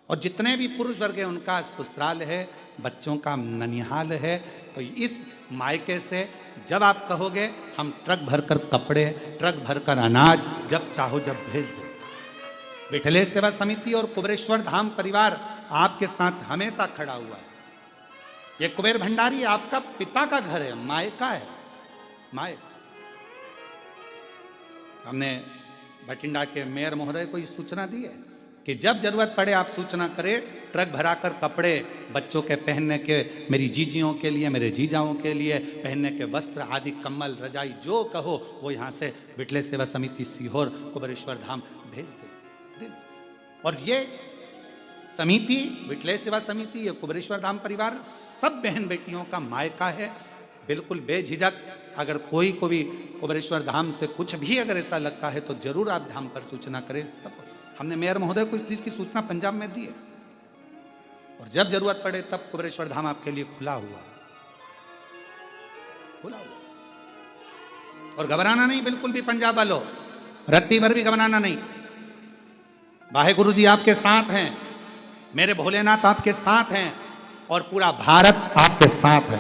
और जितने भी पुरुष वर्ग हैं उनका ससुराल है, बच्चों का ननिहाल है। तो इस मायके से जब आप कहोगे हम ट्रक भरकर कपड़े, ट्रक भरकर अनाज जब चाहो जब भेज दो। विठलेश सेवा समिति और कुबेरेश्वर धाम परिवार आपके साथ हमेशा खड़ा हुआ है। ये कुबेर भंडारी आपका पिता का घर है, मायका है, मायका। हमने भटिंडा के मेयर महोदय को ये सूचना दी है कि जब जरूरत पड़े आप सूचना करें, ट्रक भराकर कपड़े बच्चों के पहनने के, मेरी जीजियों के लिए, मेरे जीजाओं के लिए पहनने के वस्त्र आदि, कम्बल, रजाई, जो कहो वो यहाँ से विठलेश सेवा समिति सीहोर कुबेरेश्वर धाम भेज दे। और ये समिति, विठलेश सेवा समिति, ये कुबेरेश्वर धाम परिवार सब बहन बेटियों का मायका है। बिल्कुल बेझिझक अगर कोई को भी कुबेरेश्वर धाम से कुछ भी अगर ऐसा लगता है तो जरूर आप धाम पर सूचना करें। सब हमने मेयर महोदय को इस चीज की सूचना पंजाब में दी है और जब जरूरत पड़े तब कुबेरेश्वर धाम आपके लिए खुला हुआ, खुला हुआ। और घबराना नहीं बिल्कुल भी पंजाब वालों, रत्ती भर भी घबराना नहीं। वाहेगुरु जी आपके साथ हैं, मेरे भोलेनाथ आपके साथ हैं और पूरा भारत आपके साथ है,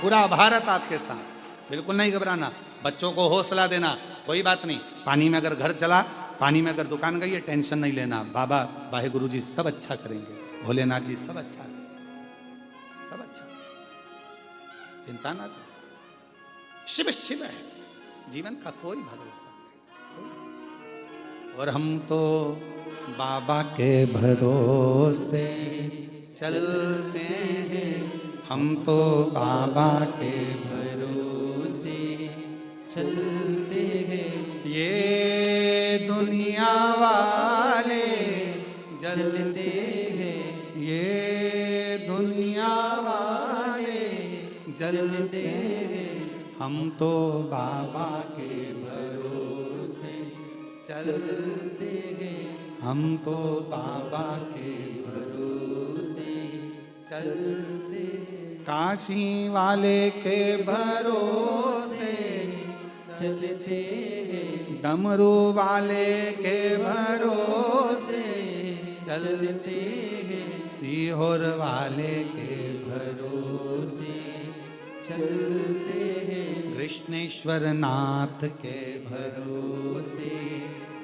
पूरा भारत आपके साथ। बिल्कुल नहीं घबराना, बच्चों को हौसला देना, कोई बात नहीं, पानी में अगर घर चला, पानी में अगर दुकान गई है, टेंशन नहीं लेना, बाबा वाहेगुरु जी सब अच्छा करेंगे, भोलेनाथ जी सब अच्छा करेंगे, सब अच्छा, चिंता ना करें। शिव शिव है, जीवन का कोई भरोसा नहीं, कोई भरोसा। और हम तो बाबा के भरोसे चलते हैं, हम तो बाबा के भरोसे चलते हैं। ये दुनिया वाले जलते हैं, ये दुनिया वाले जलते हैं, हम तो बाबा के भरोसे चलते हैं, हम तो बाबा के भरोसे चलते हैं। काशी वाले के भरोसे चलते हैं, डमरू वाले के भरोसे चलते हैं, सीहोर वाले के भरोसे चलते हैं, कृष्णेश्वर नाथ के भरोसे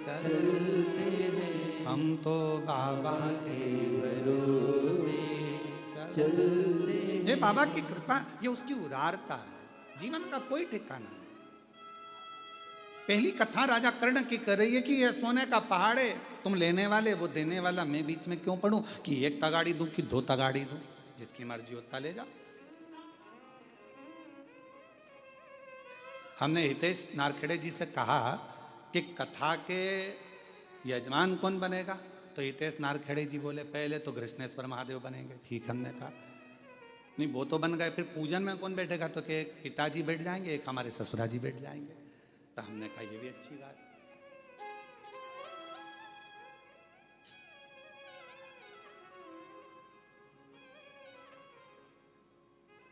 चलते हैं, हम तो बाबा के भरोसे चलते हैं। ये बाबा की कृपा, ये उसकी उदारता है, जीवन का कोई ठिकाना नहीं। पहली कथा राजा कर्ण की कर रही है कि ये सोने का पहाड़ है, तुम लेने वाले वो देने वाला, मैं बीच में क्यों पढ़ूं कि एक तगाड़ी दूं कि दो तगाड़ी दूं, जिसकी मर्जी होता ले जाओ। हमने हितेश नारखेड़े जी से कहा कि कथा के यजमान कौन बनेगा, तो हितेश नारखेड़े जी बोले पहले तो कृष्णेश्वर महादेव बनेंगे। ठीक, हमने कहा नहीं वो तो बन गए, फिर पूजन में कौन बैठेगा, तो कि एक पिताजी बैठ जाएंगे, एक हमारे ससुरा जी बैठ जाएंगे। तो हमने कहा ये भी अच्छी बात।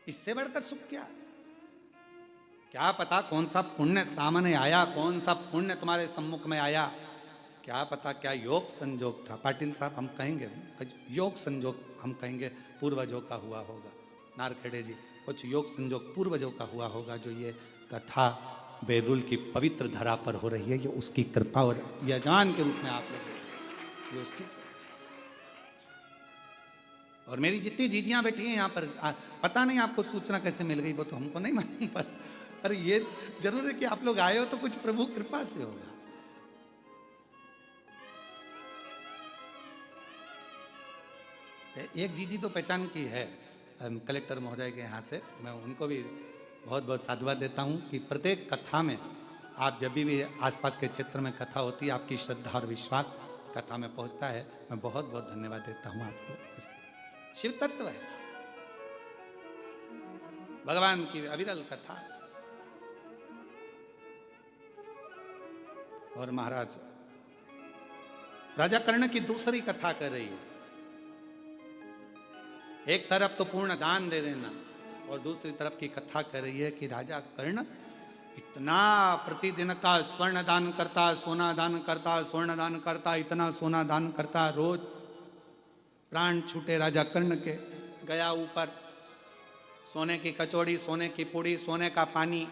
इससे बढ़कर सुख क्या है? क्या पता कौन सा पुण्य सामने आया, कौन सा पुण्य तुम्हारे सम्मुख में आया, क्या पता क्या योग संजोग था। पाटिल साहब हम कहेंगे योग संजोग, हम कहेंगे पूर्वजों का हुआ होगा। नारखेड़े जी कुछ योग संजोग पूर्वजों का हुआ होगा, जो ये कथा बैरुल की पवित्र धरा पर हो रही है, ये उसकी कृपा और यजमान के रूप में आप लोग ये उसकी। और मेरी जितनी जीजियां बैठी हैं यहाँ पर, पता नहीं आपको सूचना कैसे मिल गई वो तो हमको नहीं मालूम, पर ये जरूर है कि आप लोग आए हो तो कुछ प्रभु कृपा से होगा। एक जीजी तो पहचान की है कलेक्टर महोदय के यहाँ से, मैं उनको भी बहुत बहुत साधुवाद देता हूँ कि प्रत्येक कथा में आप जब भी आसपास के क्षेत्र में कथा होती है, आपकी श्रद्धा और विश्वास कथा में पहुँचता है। मैं बहुत बहुत धन्यवाद देता हूँ आपको। शिव तत्व है, भगवान की अविरल कथा। और महाराज राजा कर्ण की दूसरी कथा कर रही है। एक तरफ तो पूर्ण दान दे देना, और दूसरी तरफ की कथा कर रही है कि राजा कर्ण इतना प्रतिदिन का स्वर्ण दान करता, सोना दान करता, स्वर्ण दान करता, इतना सोना दान करता, रोज प्राण छूटे राजा कर्ण के। गया ऊपर, सोने की कचौड़ी, सोने की पूड़ी, सोने का पानी,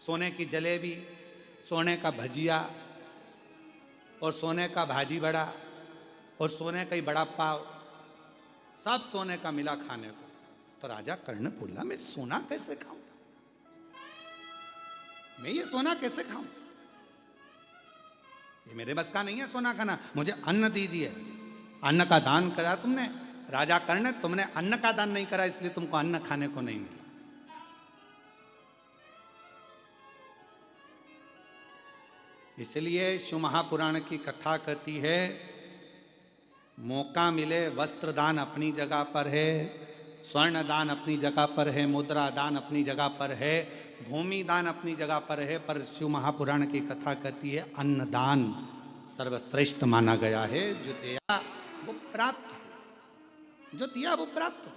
सोने की जलेबी, सोने का भजिया, और सोने का भाजी बड़ा, और सोने का ही बड़ा पाव, सब सोने का मिला खाने को। तो राजा कर्ण बोला मैं सोना कैसे खाऊं, मैं ये सोना कैसे खाऊं, ये मेरे बस का नहीं है सोना खाना, मुझे अन्न दीजिए। अन्न का दान करा तुमने राजा कर्ण, तुमने अन्न का दान नहीं करा, इसलिए तुमको अन्न खाने को नहीं मिला। इसलिए शिव महापुराण की कथा कहती है मौका मिले वस्त्र दान अपनी जगह पर है, स्वर्ण दान अपनी जगह पर है, मुद्रा दान अपनी जगह पर है, भूमि दान अपनी जगह पर है, पर शिव महापुराण की कथा कहती है अन्न दान सर्वश्रेष्ठ माना गया है। जो दिया वो प्राप्त, जो दिया वो प्राप्त।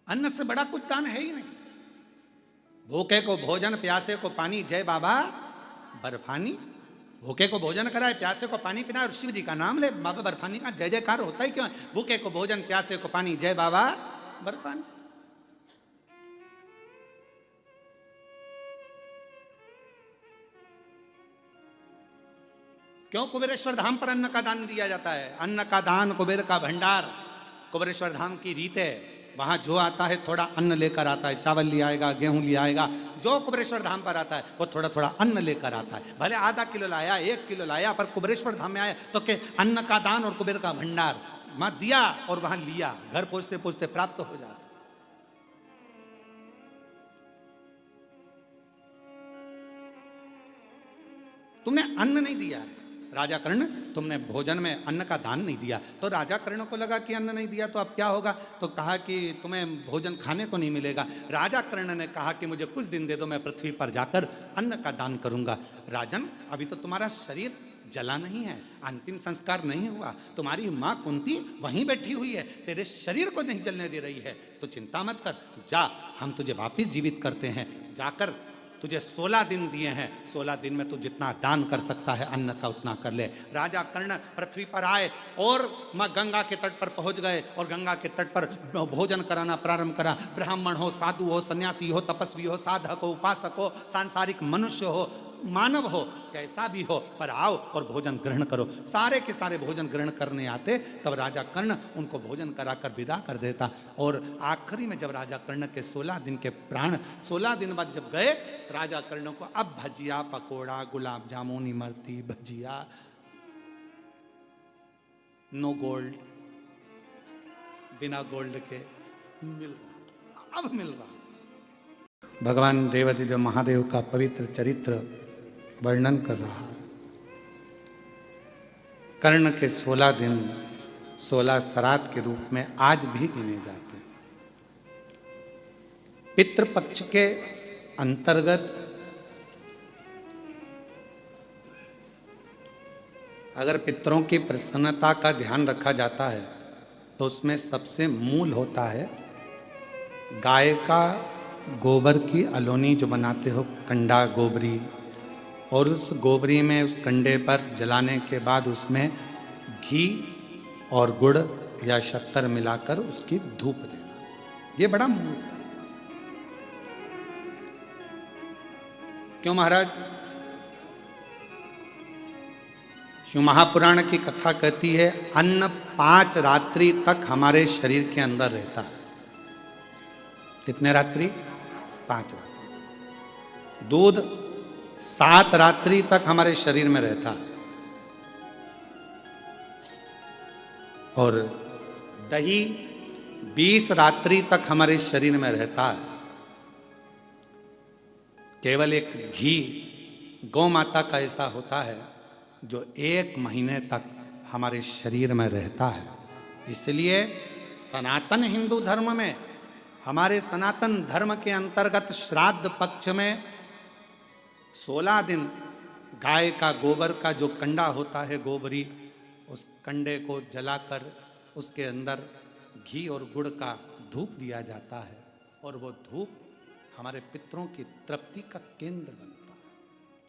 अन्न से बड़ा कुछ दान है ही नहीं। भूखे को भोजन, प्यासे को पानी, जय बाबा बर्फानी। भूखे को भोजन कराए, प्यासे को पानी पिलाए और शिव जी का नाम ले। बाबा बर्फानी का जय जयकार होता ही क्यों है? भूखे को भोजन, प्यासे को पानी, जय बाबा बर्फानी। क्यों कुबेरेश्वर धाम पर अन्न का दान दिया जाता है? अन्न का दान कुबेर का भंडार, कुबेरेश्वर धाम की रीत है। वहां जो आता है थोड़ा अन्न लेकर आता है, चावल ले आएगा, गेहूं ले आएगा। जो कुबेरेश्वर धाम पर आता है वो थोड़ा थोड़ा अन्न लेकर आता है। भले आधा किलो लाया, 1 किलो लाया, पर कुबेरेश्वर धाम में आया तो के अन्न का दान और कुबेर का भंडार वहां दिया और वहां लिया, घर पहुंचते पहुंचते प्राप्त हो जाता। तुमने अन्न नहीं दिया राजा कर्ण, तुमने भोजन में अन्न का दान नहीं दिया। तो राजा कर्ण को लगा कि अन्न नहीं दिया तो अब क्या होगा, तो कहा कि तुम्हें भोजन खाने को नहीं मिलेगा। राजा कर्ण ने कहा कि मुझे कुछ दिन दे दो, मैं पृथ्वी पर जाकर अन्न का दान करूंगा। राजन, अभी तो तुम्हारा शरीर जला नहीं है, अंतिम संस्कार नहीं हुआ, तुम्हारी माँ कुंती वहीं बैठी हुई है, तेरे शरीर को नहीं जलने दे रही है, तो चिंता मत कर, जा हम तुझे वापिस जीवित करते हैं। जाकर तुझे 16 दिन दिए हैं, 16 दिन में तू जितना दान कर सकता है अन्न का उतना कर ले। राजा कर्ण पृथ्वी पर आए और माँ गंगा के तट पर पहुंच गए और गंगा के तट पर भोजन कराना प्रारंभ करा। ब्राह्मण हो, साधु हो, सन्यासी हो, तपस्वी हो, साधक हो, उपासक हो, सांसारिक मनुष्य हो, मानव हो, कैसा भी हो, पर आओ और भोजन ग्रहण करो। सारे के सारे भोजन ग्रहण करने आते, तब राजा कर्ण उनको भोजन कराकर विदा कर देता। और आखिरी में जब राजा कर्ण के 16 दिन के प्राण 16 दिन बाद जब गए, राजा कर्ण को अब भजिया, पकोड़ा, गुलाब जामुन, इमरती, भजिया, नो गोल्ड, बिना गोल्ड के मिल रहा, अब मिल रहा। भगवान देवादिदेव महादेव का पवित्र चरित्र वर्णन कर रहा। कर्ण के 16 दिन 16 श्राद्ध के रूप में आज भी गिने जाते हैं। पितृपक्ष के अंतर्गत अगर पितरों की प्रसन्नता का ध्यान रखा जाता है तो उसमें सबसे मूल होता है गाय का गोबर की अलोनी जो बनाते हो, कंडा गोबरी, और उस गोबरी में उस कंडे पर जलाने के बाद उसमें घी और गुड़ या शक्कर मिलाकर उसकी धूप देना, ये बड़ा मूल। क्यों महाराज? शिव महापुराण की कथा कहती है अन्न 5 रात्रि तक हमारे शरीर के अंदर रहता है। कितने रात्रि? 5 रात्रि। दूध 7 रात्रि तक हमारे शरीर में रहता है और दही 20 रात्रि तक हमारे शरीर में रहता है। केवल एक घी गौ माता का ऐसा होता है जो 1 महीने तक हमारे शरीर में रहता है। इसलिए सनातन हिंदू धर्म में, हमारे सनातन धर्म के अंतर्गत श्राद्ध पक्ष में 16 दिन गाय का गोबर का जो कंडा होता है गोबरी, उस कंडे को जलाकर उसके अंदर घी और गुड़ का धूप दिया जाता है और वो धूप हमारे पितरों की तृप्ति का केंद्र बनता है।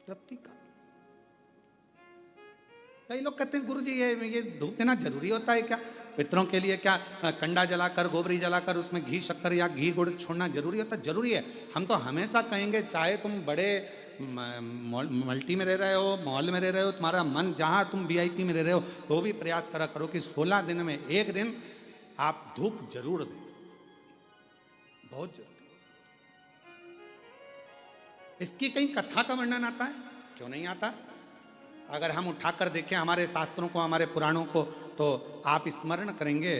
तृप्ति का। कई लोग कहते हैं गुरुजी ये धूप देना जरूरी होता है क्या? पितरों के लिए क्या कंडा जलाकर गोबरी जलाकर उसमें घी शक्कर या घी गुड़ छोड़ना जरूरी होता है? जरूरी है। हम तो हमेशा कहेंगे, चाहे तुम बड़े मल्टी में रह रहे हो, मॉल में रह रहे हो, तुम्हारा मन जहां तुम वीआईपी में रह रहे हो, तो भी प्रयास करा करो कि 16 दिन में 1 दिन आप धूप जरूर दें, बहुत जरूरी। इसकी कहीं कथा का वर्णन आता है? क्यों नहीं आता? अगर हम उठाकर देखें हमारे शास्त्रों को, हमारे पुराणों को, तो आप स्मरण करेंगे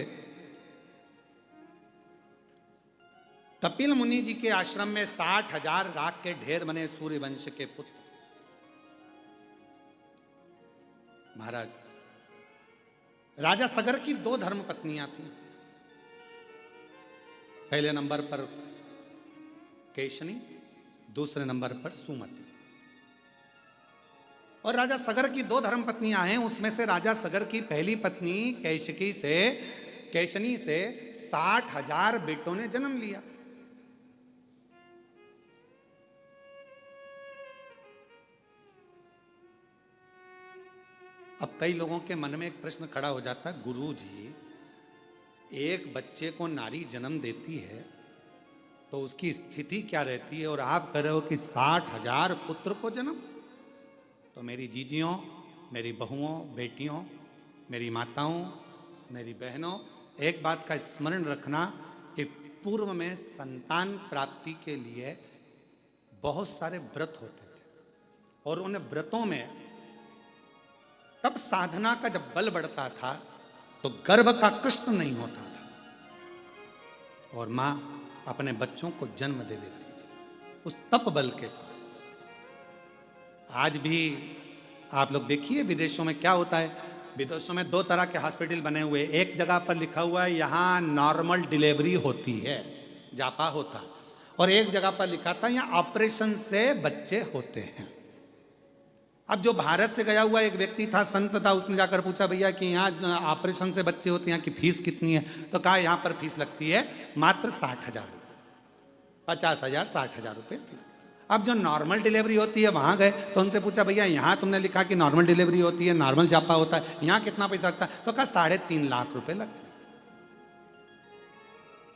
कपिल मुनि जी के आश्रम में 60,000 राख के ढेर बने सूर्य वंश के पुत्र। महाराज, राजा सगर की 2 धर्म पत्नियां थीं। पहले नंबर पर केशनी, दूसरे नंबर पर सुमति। और राजा सगर की 2 धर्म पत्नियां हैं, उसमें से राजा सगर की पहली पत्नी केशनी से 60,000 बेटों ने जन्म लिया। अब कई लोगों के मन में एक प्रश्न खड़ा हो जाता है, गुरु जी एक बच्चे को नारी जन्म देती है तो उसकी स्थिति क्या रहती है, और आप कह रहे हो कि 60,000 पुत्र को जन्म। तो मेरी जीजियों, मेरी बहुओं, बेटियों, मेरी माताओं, मेरी बहनों, एक बात का स्मरण रखना कि पूर्व में संतान प्राप्ति के लिए बहुत सारे व्रत होते थे, और उन व्रतों में तब साधना का जब बल बढ़ता था तो गर्भ का कष्ट नहीं होता था, और मां अपने बच्चों को जन्म दे देती थी उस तप बल के कारण। आज भी आप लोग देखिए विदेशों में क्या होता है। विदेशों में 2 तरह के हॉस्पिटल बने हुए, एक जगह पर लिखा हुआ है यहाँ नॉर्मल डिलीवरी होती है, जापा होता, और एक जगह पर लिखा था यहाँ ऑपरेशन से बच्चे होते हैं। अब जो भारत से गया हुआ एक व्यक्ति था, संत था, उसने जाकर पूछा भैया कि यहाँ ऑपरेशन से बच्चे होते हैं, यहाँ की फीस कितनी है? तो कहा यहाँ पर फीस लगती है मात्र 60,000 रुपये, 50,000 60,000 रुपये फीस। अब जो नॉर्मल डिलीवरी होती है वहाँ गए तो उनसे पूछा भैया यहाँ तुमने लिखा कि नॉर्मल डिलीवरी होती है, नॉर्मल जापा होता है, यहाँ कितना पैसा लगता है? तो कहा 3.5 लाख रुपये लगता है।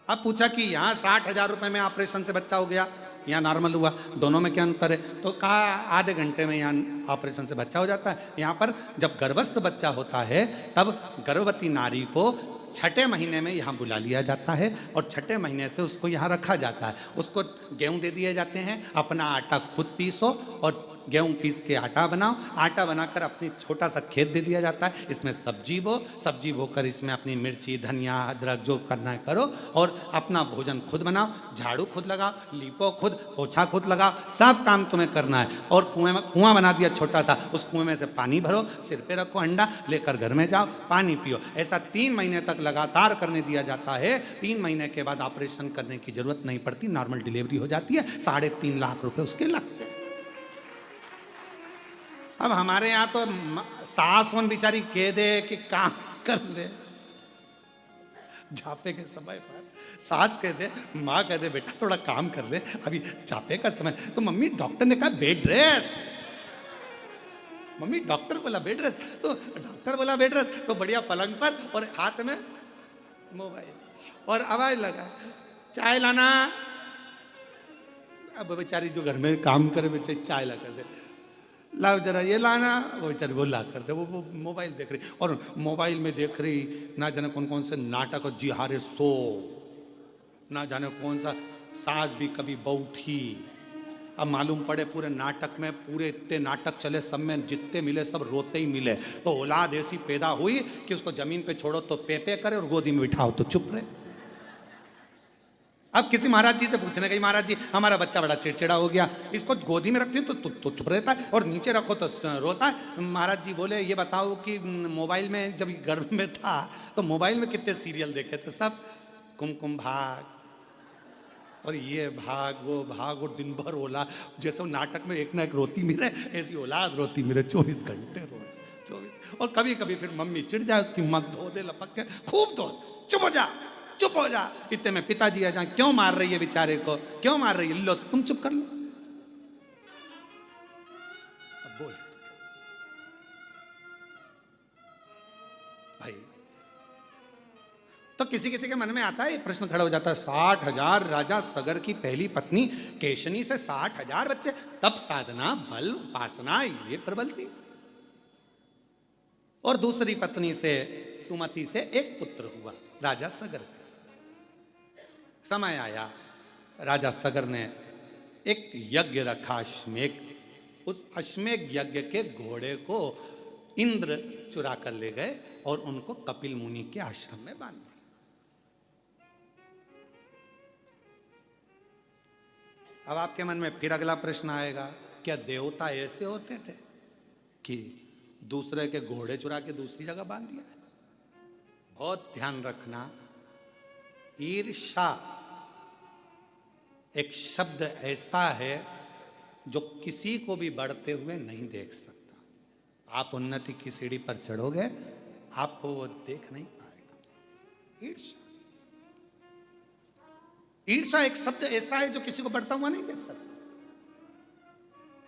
अब पूछा कि यहाँ 60,000 रुपये में ऑपरेशन से बच्चा हो गया, यहाँ नॉर्मल हुआ, दोनों में क्या अंतर है? तो कहा आधे घंटे में यहाँ ऑपरेशन से बच्चा हो जाता है। यहाँ पर जब गर्भस्थ बच्चा होता है तब गर्भवती नारी को 6ठे महीने में यहाँ बुला लिया जाता है, और 6ठे महीने से उसको यहाँ रखा जाता है। उसको गेहूं दे दिए जाते हैं, अपना आटा खुद पीसो और गेहूं पीस के आटा बनाओ, आटा बनाकर अपनी छोटा सा खेत दे दिया जाता है, इसमें सब्जी बो, सब्जी बोकर इसमें अपनी मिर्ची धनिया अदरक जो करना है करो, और अपना भोजन खुद बनाओ, झाड़ू खुद लगाओ, लीपो खुद, पोछा खुद लगाओ, सब काम तुम्हें करना है। और कुआं बना दिया छोटा सा, उस कुएं में से पानी भरो, सिर पे रखो अंडा, लेकर घर में जाओ, पानी पियो। ऐसा 3 महीने तक लगातार करने दिया जाता है। 3 महीने के बाद ऑपरेशन करने की जरूरत नहीं पड़ती, नॉर्मल डिलीवरी हो जाती है। 3.5 लाख रुपए उसके लगते हैं। अब हमारे यहाँ तो सास वन बेचारी कह दे कि काम कर ले, जापे के समय पर सास कह दे, माँ कह दे बेटा थोड़ा काम कर ले, अभी जापे का समय। तो मम्मी डॉक्टर ने कहा बेड रेस्ट, मम्मी डॉक्टर बोला बेड रेस्ट, तो डॉक्टर बोला बेड रेस्ट, तो बढ़िया पलंग पर और हाथ में मोबाइल, और आवाज लगा चाय लाना। अब बेचारी जो घर में काम करे बेचारी चाय ला कर दे, लाओ जरा ये लाना, वो बेचारी वो ला कर दे, वो मोबाइल देख रही, और मोबाइल में देख रही ना जाने कौन कौन से नाटक, और जी हारे सो, ना जाने कौन सा सास भी कभी बहू थी। अब मालूम पड़े पूरे नाटक में, पूरे इतने नाटक चले, सब में जितने मिले सब रोते ही मिले। तो औलाद ऐसी पैदा हुई कि उसको जमीन पे छोड़ो तो पे पे करे, और गोदी में बिठाओ तो चुप रहे। अब किसी महाराज जी से पूछने गई, महाराज जी हमारा बच्चा बड़ा चिड़चिड़ा हो गया, इसको गोदी में रखती तो चुप रहता है, और नीचे रखो तो रोता है। महाराज जी बोले ये बताओ कि मोबाइल में जब गर्भ में था तो मोबाइल में कितने सीरियल देखे थे? सब कुमकुम भाग, और ये भाग वो भाग, और दिन भर औलाद, जैसे नाटक में एक ना एक रोती मिले, ऐसी औलाद रोती मिले, 24 घंटे रोए 24। और कभी कभी फिर मम्मी चिढ़ जाए, उसकी मत धो दे लपक के, खूब धो, चुप हो जा चुप हो जा। इतने में पिताजी आ जाए, क्यों मार रही है बेचारे को, क्यों मार रही है? लो तुम चुप कर लो। अब बोले भाई, तो किसी किसी के मन में आता है ये प्रश्न खड़ा हो जाता है, 60,000 राजा सगर की पहली पत्नी केशनी से 60,000 बच्चे, तब साधना बल उपासना ये प्रबल थी। और दूसरी पत्नी से सुमति से एक पुत्र हुआ राजा सगर। समय आया, राजा सगर ने एक यज्ञ रखा अश्वमेघ, उस अश्वमेघ यज्ञ के घोड़े को इंद्र चुरा कर ले गए और उनको कपिल मुनि के आश्रम में बांध दिया। अब आपके मन में फिर अगला प्रश्न आएगा, क्या देवता ऐसे होते थे कि दूसरे के घोड़े चुरा के दूसरी जगह बांध दिया है? बहुत ध्यान रखना, ईर्षा एक शब्द ऐसा है जो किसी को भी बढ़ते हुए नहीं देख सकता। आप उन्नति की सीढ़ी पर चढ़ोगे, आपको वो देख नहीं पाएगा। ईर्षा, ईर्षा एक शब्द ऐसा है जो किसी को बढ़ता हुआ नहीं देख सकता।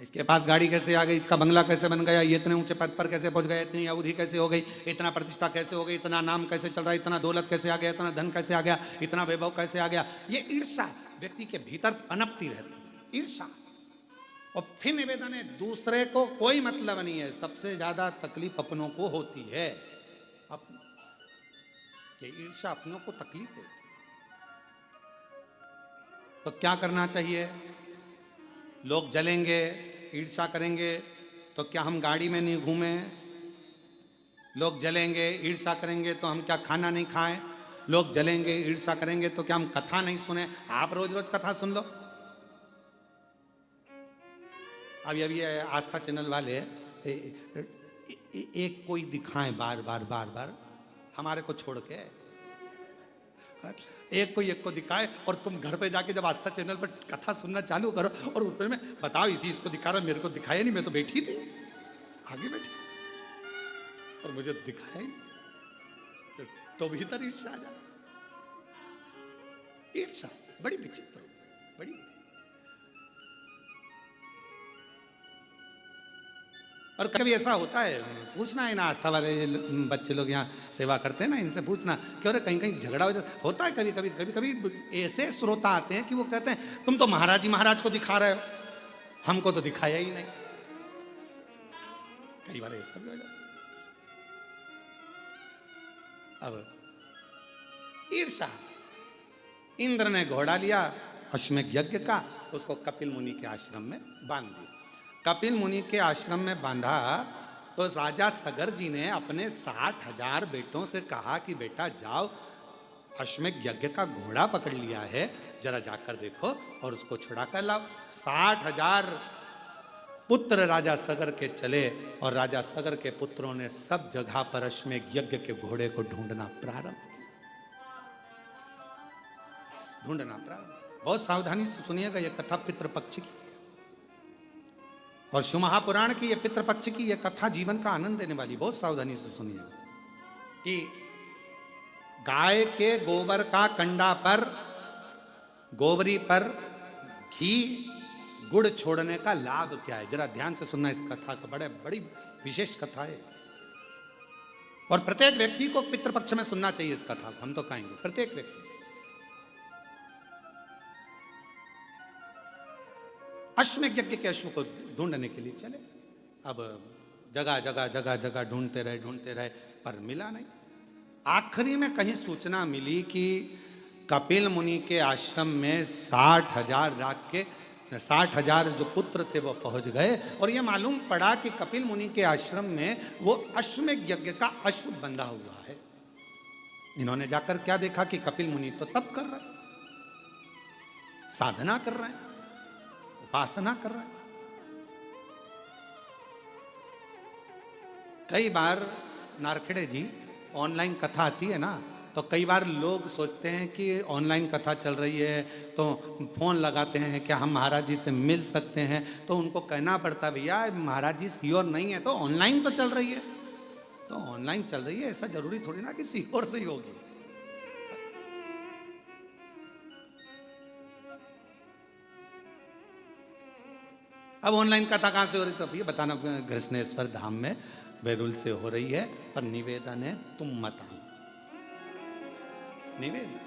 इसके पास गाड़ी कैसे आ गई, इसका बंगला कैसे बन गया, ये इतने ऊंचे पद पर कैसे पहुंच गया, इतनी अवधि कैसे हो गई, इतना प्रतिष्ठा कैसे हो गई, इतना नाम कैसे चल रहा है, इतना दौलत कैसे आ गया, इतना धन कैसे आ गया, इतना वैभव कैसे आ गया। ये ईर्ष्या व्यक्ति के भीतर पनपती रहती है, ईर्ष्या। और फिर निवेदन है, दूसरे को कोई मतलब नहीं है, सबसे ज्यादा तकलीफ अपनों को होती है। ये ईर्ष्या अपनों को तकलीफ देती है। तो क्या करना चाहिए? लोग जलेंगे, ईर्ष्या करेंगे तो क्या हम गाड़ी में नहीं घूमें? लोग जलेंगे, ईर्ष्या करेंगे तो हम क्या खाना नहीं खाएं? लोग जलेंगे, ईर्ष्या करेंगे तो क्या हम कथा नहीं सुने? आप रोज रोज कथा सुन लो। अभी अभी आस्था चैनल वाले एक कोई दिखाएं बार बार बार बार, हमारे को छोड़ के एक को दिखाए, और तुम घर पे जाके जब आस्था चैनल पर कथा सुनना चालू करो और उसमें में बताओ इसी इसको दिखा रहा, मेरे को दिखाया नहीं, मैं तो बैठी थी आगे बैठी और मुझे दिखाया ही नहीं, तो भीतर ईर्ष्या आ जाए। ईर्ष्या बड़ी विचित्र, बड़ी विचित्र। और कभी ऐसा होता है, पूछना है ना, आस्था वाले बच्चे लोग यहाँ सेवा करते हैं ना, इनसे पूछना कि अरे कहीं कहीं झगड़ा होता है। कभी कभी कभी कभी ऐसे श्रोता आते हैं कि वो कहते हैं तुम तो महाराज जी महाराज को दिखा रहे हो, हमको तो दिखाया ही नहीं। कई बार ऐसा भी हो जाता। अब ईर्ष्या, इंद्र ने घोड़ा लिया अश्वमेध यज्ञ का, उसको कपिल मुनि के आश्रम में बांध दिया। कपिल मुनि के आश्रम में बांधा तो राजा सगर जी ने अपने 60,000 बेटों से कहा कि बेटा जाओ, अश्वमेध यज्ञ का घोड़ा पकड़ लिया है, जरा जाकर देखो और उसको छुड़ा कर लाओ। 60,000 पुत्र राजा सगर के चले और राजा सगर के पुत्रों ने सब जगह पर अश्वमेध यज्ञ के घोड़े को ढूंढना प्रारंभ किया। बहुत सावधानी से सुनिएगा, यह कथा पितृपक्ष की और शिव महापुराण की, ये पितृपक्ष की ये कथा जीवन का आनंद देने वाली। बहुत सावधानी से सुनिए कि गाय के गोबर का कंडा पर, गोबरी पर घी गुड़ छोड़ने का लाभ क्या है, जरा ध्यान से सुनना इस कथा का। बड़ी विशेष कथा है और प्रत्येक व्यक्ति को पितृपक्ष में सुनना चाहिए इस कथा को। हम तो कहेंगे प्रत्येक व्यक्ति। अश्वमेध यज्ञ के अश्व को ढूंढने के लिए चले। अब जगह जगह जगह जगह ढूंढते रहे पर मिला नहीं। आखिरी में कहीं सूचना मिली कि कपिल मुनि के आश्रम में 60,000 जो पुत्र थे वो पहुंच गए और ये मालूम पड़ा कि कपिल मुनि के आश्रम में वो अश्वमेध यज्ञ का अश्व बंधा हुआ है। इन्होंने जाकर क्या देखा कि कपिल मुनि तो तप कर रहे, साधना कर रहे हैं, उपासना कर रहे हैं। कई बार नारखेड़े जी ऑनलाइन कथा आती है ना, तो कई बार लोग सोचते हैं कि ऑनलाइन कथा चल रही है तो फोन लगाते हैं क्या हम महाराज जी से मिल सकते हैं, तो उनको कहना पड़ता भैया महाराज जी श्योर नहीं है तो ऑनलाइन तो चल रही है, तो ऑनलाइन चल रही है, ऐसा जरूरी थोड़ी ना कि श्योर से ही होगी। अब ऑनलाइन कथा कहां से हो रही, तो भैया बताना कृष्णेश्वर धाम में बैरुल से हो रही है, पर निवेदन है तुम मत आना। निवेदन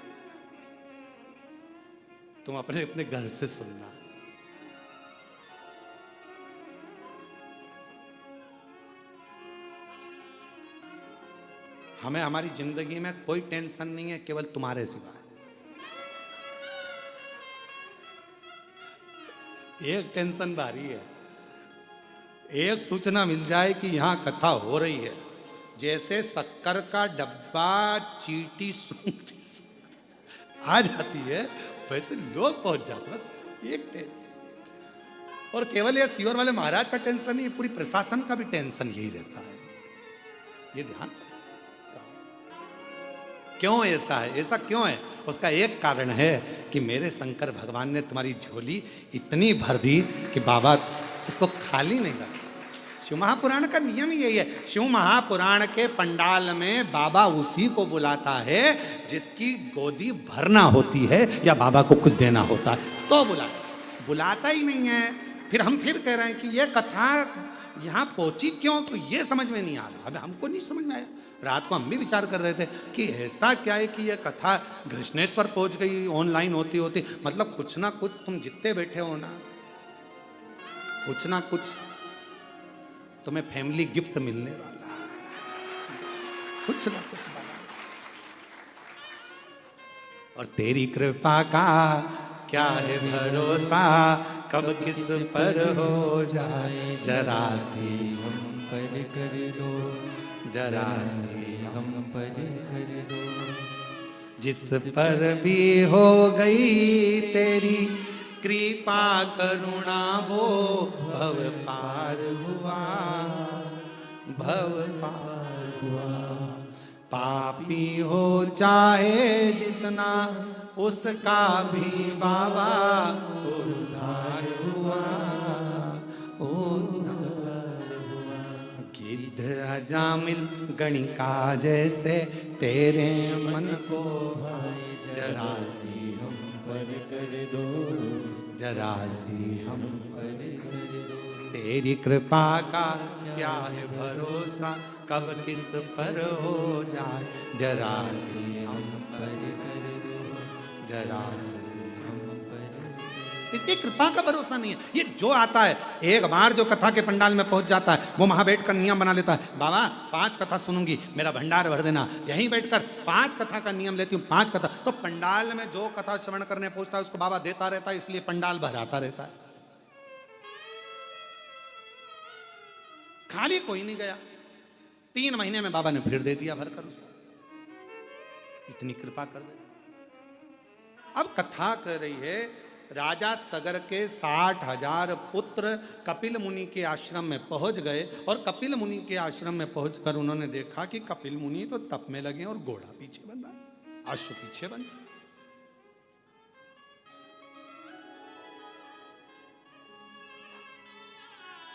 तुम अपने अपने घर से सुनना। हमें हमारी जिंदगी में कोई टेंशन नहीं है केवल तुम्हारे सिवा। एक टेंशन भारी है, एक सूचना मिल जाए कि यहां कथा हो रही है, जैसे शक्कर का डब्बा चीटी सूंघती आ जाती है वैसे लोग पहुंच जाते हैं। एक टेंशन, और केवल ये सीवर वाले महाराज का टेंशन नहीं, पूरी प्रशासन का भी टेंशन यही रहता है। ये ध्यान क्यों ऐसा है, ऐसा क्यों है? उसका एक कारण है कि मेरे शंकर भगवान ने तुम्हारी झोली इतनी भर दी कि बाबा इसको खाली नहीं कर। शिव महापुराण का नियम ही यही है। शिव महापुराण के पंडाल में बाबा उसी को बुलाता है जिसकी गोदी भरना होती है या बाबा को कुछ देना होता है तो बुलाता ही नहीं है। फिर हम फिर कह रहे हैं कि ये कथा यहाँ पहुंची क्यों, तो ये समझ में नहीं आ रहा। अब हमको नहीं समझ में आया। रात को हम भी विचार कर रहे थे कि ऐसा क्या है कि ये कथा घृष्णेश्वर पहुंच गई ऑनलाइन होती होती। मतलब कुछ ना कुछ तुम जितने बैठे हो ना, कुछ ना कुछ तुम्हें फैमिली गिफ्ट मिलने वाला है, कुछ ना कुछ। और तेरी कृपा का क्या है भरोसा, कब किस पर हो जाए जरा सी हम पर कर दो, जरा सी हम पर कर दो। जिस पर भी हो गई तेरी कृपा करुणा वो भव पार हुआ, भव पार हुआ। पापी हो चाहे जितना उसका भी बाबा उद्धार हुआ, उद्धार हुआ। गिद्ध अजामिल गणिका जैसे तेरे मन को भाए, जरा सी हम पर कर दो, जरा सी हम पर कर दो। तेरी कृपा का क्या है भरोसा, कब किस पर हो जाए जरा सी हम पर कर दो, जरा सी। हम पर। इसकी कृपा का भरोसा नहीं है। ये जो आता है एक बार जो कथा के पंडाल में पहुंच जाता है वो वहां बैठकर नियम बना लेता है, बाबा 5 कथा सुनूंगी, मेरा भंडार भर देना। यहीं बैठकर 5 कथा का नियम लेती हूँ, 5 कथा। तो पंडाल में जो कथा श्रवण करने पहुंचता है उसको बाबा देता रहता है, इसलिए पंडाल भराता रहता है। खाली कोई नहीं गया। 3 महीने में बाबा ने फिर दे दिया भरकर उसको। इतनी कृपा कर दे। अब कथा कर रही है राजा सगर के 60,000 पुत्र कपिल मुनि के आश्रम में पहुंच गए, और कपिल मुनि के आश्रम में पहुंचकर उन्होंने देखा कि कपिल मुनि तो तप में लगे और घोड़ा पीछे बंधा, अश्व पीछे बंधा।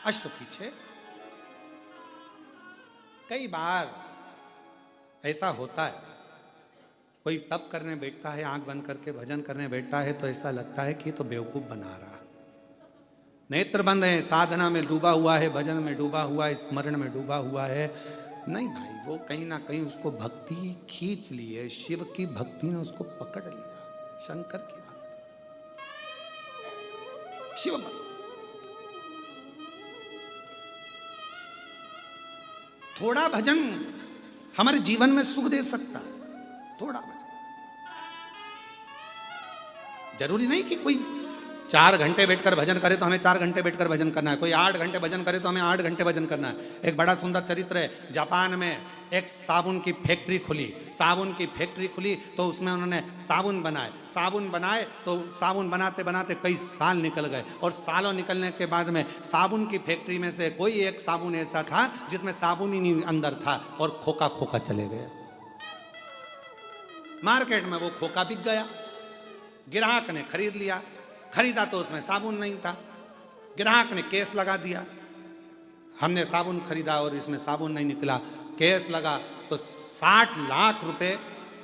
अश्व पीछे। कई बार ऐसा होता है, कोई तप करने बैठता है, आंख बंद करके भजन करने बैठता है तो ऐसा लगता है कि तो बेवकूफ बना रहा। नेत्र बंद है, साधना में डूबा हुआ है, भजन में डूबा हुआ है, स्मरण में डूबा हुआ है। नहीं भाई, वो कहीं ना कहीं उसको भक्ति खींच ली है, शिव की भक्ति ने उसको पकड़ लिया, शंकर की भक्ति, शिव भक्ति। थोड़ा भजन हमारे जीवन में सुख दे सकता है, थोड़ा भजन। जरूरी नहीं कि कोई 4 घंटे बैठकर भजन करे तो हमें 4 घंटे बैठकर भजन करना है, कोई 8 घंटे भजन करे तो हमें 8 घंटे भजन करना है। एक बड़ा सुंदर चरित्र है, जापान में एक साबुन की फैक्ट्री खुली। साबुन की फैक्ट्री खुली तो उसमें उन्होंने साबुन बनाए। साबुन बनाए तो साबुन बनाते बनाते कई साल निकल गए, और सालों निकलने के बाद में साबुन की फैक्ट्री में से कोई एक साबुन ऐसा था जिसमें साबुन ही नहीं अंदर था, और खोखा खोखा चले गए। मार्केट में वो खोखा बिक गया, ग्राहक ने खरीद लिया। खरीदा तो उसमें साबुन नहीं था, ग्राहक ने केस लगा दिया, हमने साबुन खरीदा और इसमें साबुन नहीं निकला। केस लगा तो 60 लाख रुपए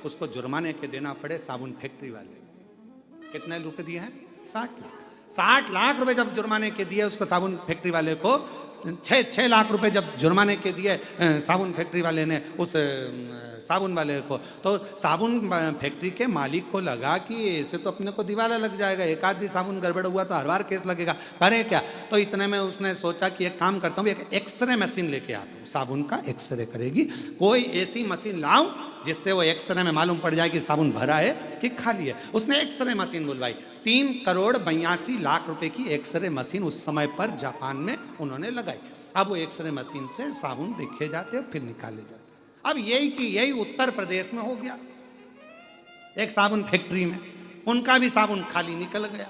उसको जुर्माने के देना पड़े साबुन फैक्ट्री वाले। कितने रुपए दिए हैं? 60 लाख। 60 लाख रुपए जब जुर्माने के दिए उसको साबुन फैक्ट्री वाले को, 6 लाख रुपए जब जुर्माने के दिए साबुन फैक्ट्री वाले ने उस साबुन वाले को, तो साबुन फैक्ट्री के मालिक को लगा कि ऐसे तो अपने को दिवाला लग जाएगा, एक आध भी साबुन गड़बड़ हुआ तो हर बार केस लगेगा, करें क्या। तो इतने में उसने सोचा कि एक काम करता हूँ, एक एक्सरे मशीन लेके आता हूँ, साबुन का एक्सरे करेगी। कोई ऐसी मशीन लाऊं जिससे वो एक्सरे में मालूम पड़ जाए कि साबुन भरा है कि खाली है। उसने एक्सरे मशीन बुलवाई। 3,82,00,000 रुपए की एक्सरे मशीन उस समय पर जापान में उन्होंने लगाई। अब वो एक्सरे मशीन से साबुन देखे जाते फिर निकाले जाते। अब यही उत्तर प्रदेश में हो गया, एक साबुन फैक्ट्री में उनका भी साबुन खाली निकल गया।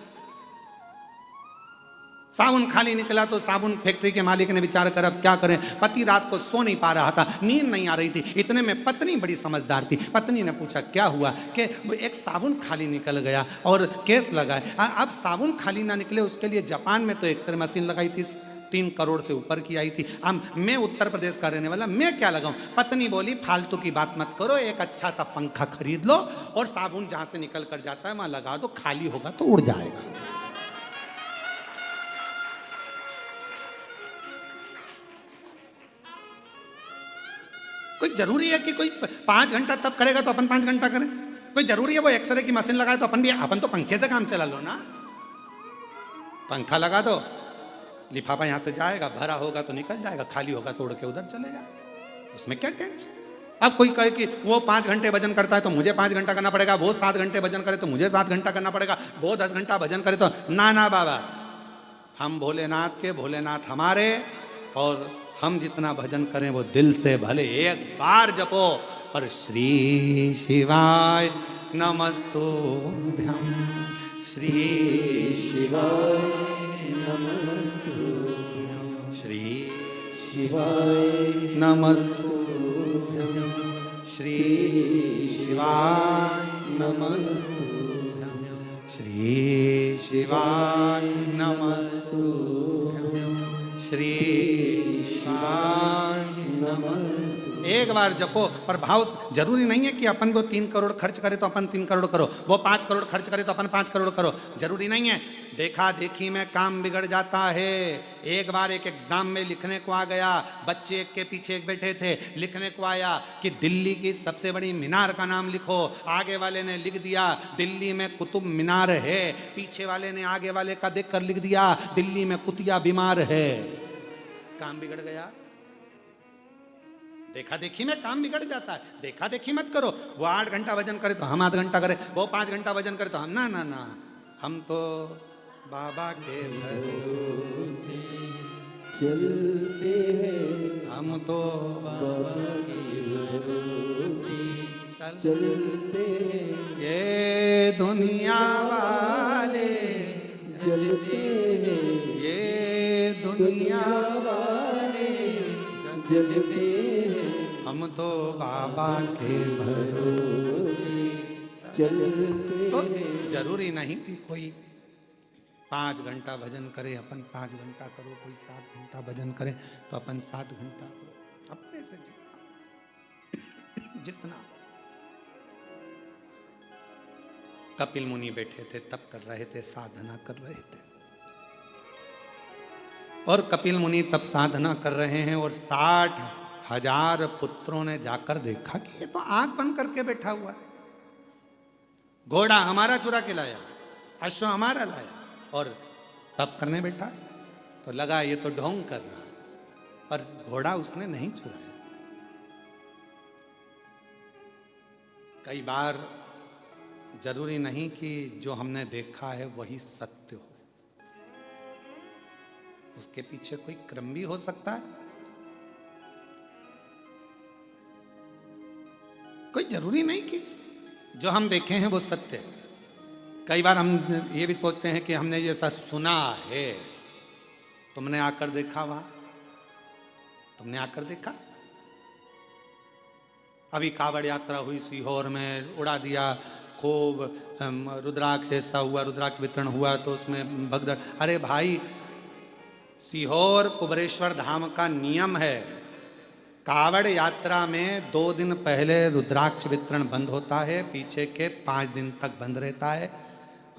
साबुन खाली निकला तो साबुन फैक्ट्री के मालिक ने विचार कर अब क्या करें। पति रात को सो नहीं पा रहा था, नींद नहीं आ रही थी। इतने में पत्नी बड़ी समझदार थी, पत्नी ने पूछा क्या हुआ, कि एक साबुन खाली निकल गया और केस लगा है। अब साबुन खाली ना निकले उसके लिए जापान में तो एक्सरे मशीन लगाई थी, 3 करोड़ से ऊपर की आई थी। अब मैं उत्तर प्रदेश का रहने वाला, मैं क्या लगाऊं। पत्नी बोली फालतू की बात मत करो, एक अच्छा सा पंखा खरीद लो और साबुन जहां से निकल कर जाता है वहां लगा दो, खाली होगा तो उड़ जाएगा। कोई जरूरी है कि कोई 5 घंटा तब करेगा तो अपन 5 घंटा करें? कोई जरूरी है वो एक्सरे की मशीन लगाए तो अपन तो पंखे से काम चला लो ना। पंखा लगा दो, लिफाफा यहां से जाएगा, भरा होगा तो निकल जाएगा, खाली होगा तोड़ के उधर चले जाएगा, उसमें क्या टेंशन। अब कोई कहे कि वो 5 घंटे वजन करता है तो मुझे 5 घंटा करना पड़ेगा, वो 7 घंटे वजन करे तो मुझे 7 घंटा करना पड़ेगा, वो 10 घंटा वजन करे तो ना बाबा, हम भोलेनाथ के, भोलेनाथ हमारे, और हम जितना भजन करें वो दिल से भले एक बार जपो और श्री शिवाय नमस्तुभ्यं, श्री शिवाय नमस्तुभ्यं, श्री शिवाय नमस्तुभ्यं, श्री शिवाय नमस्तुभ्यं, श्री शिवाय नमस्तुभ्यं, श्री शिवाय नमस्तुभ्यं। एक बार जपो, पर भाव जरूरी नहीं है कि अपन वो 3 करोड़ खर्च करे तो अपन 3 करोड़ करो, वो 5 करोड़ खर्च करे तो अपन 5 करोड़ करो, जरूरी नहीं है। देखा देखी में काम बिगड़ जाता है। एक बार एक एग्जाम में लिखने को आ गया, बच्चे एक के पीछे एक बैठे थे, लिखने को आया कि दिल्ली की सबसे बड़ी मीनार का नाम लिखो। आगे वाले ने लिख दिया दिल्ली में कुतुब मीनार है, पीछे वाले ने आगे वाले का देखकर लिख दिया दिल्ली में कुतिया बीमार है। काम बिगड़ गया। देखा देखी में काम बिगड़ जाता है। देखा देखी मत करो, वो 8 घंटा वजन करे तो हम 8 घंटा करें, वो 5 घंटा वजन करे तो हम ना, हम तो बाबा के भरोसे चलते हैं, हम तो बाबा के भरोसे चलते चलते हैं, ये दुनिया वाले चलते हैं, ये दुनिया वाले जलते हैं, हम तो बाबा के भरोसे चलते तो हैं। जरूरी नहीं कि कोई 5 घंटा भजन करे, अपन 5 घंटा करो, कोई 7 घंटा भजन करे तो अपन 7 घंटा करो, अपने से जितना। कपिल मुनि बैठे थे, तप कर रहे थे, साधना कर रहे थे, और कपिल मुनि तप साधना कर रहे हैं, और 60,000 पुत्रों ने जाकर देखा कि ये तो आंख बंद करके बैठा हुआ है। घोड़ा हमारा चुरा के लाया, अश्व हमारा लाया, और तप करने बैठा तो लगा ये तो ढोंग कर रहा, पर घोड़ा उसने नहीं चुराया। कई बार जरूरी नहीं कि जो हमने देखा है वही सत्य हो, उसके पीछे कोई क्रम भी हो सकता है। कोई जरूरी नहीं कि जो हम देखे हैं वो सत्य है। कई बार हम ये भी सोचते हैं कि हमने ये सब सुना है। तुमने आकर देखा वहां? तुमने आकर देखा? अभी कावड़ यात्रा हुई सीहोर में, उड़ा दिया खूब, रुद्राक्ष ऐसा हुआ, रुद्राक्ष वितरण हुआ तो उसमें भगदड़। अरे भाई, सीहोर कुबरेश्वर धाम का नियम है, कावड़ यात्रा में 2 दिन पहले रुद्राक्ष वितरण बंद होता है, पीछे के 5 दिन तक बंद रहता है।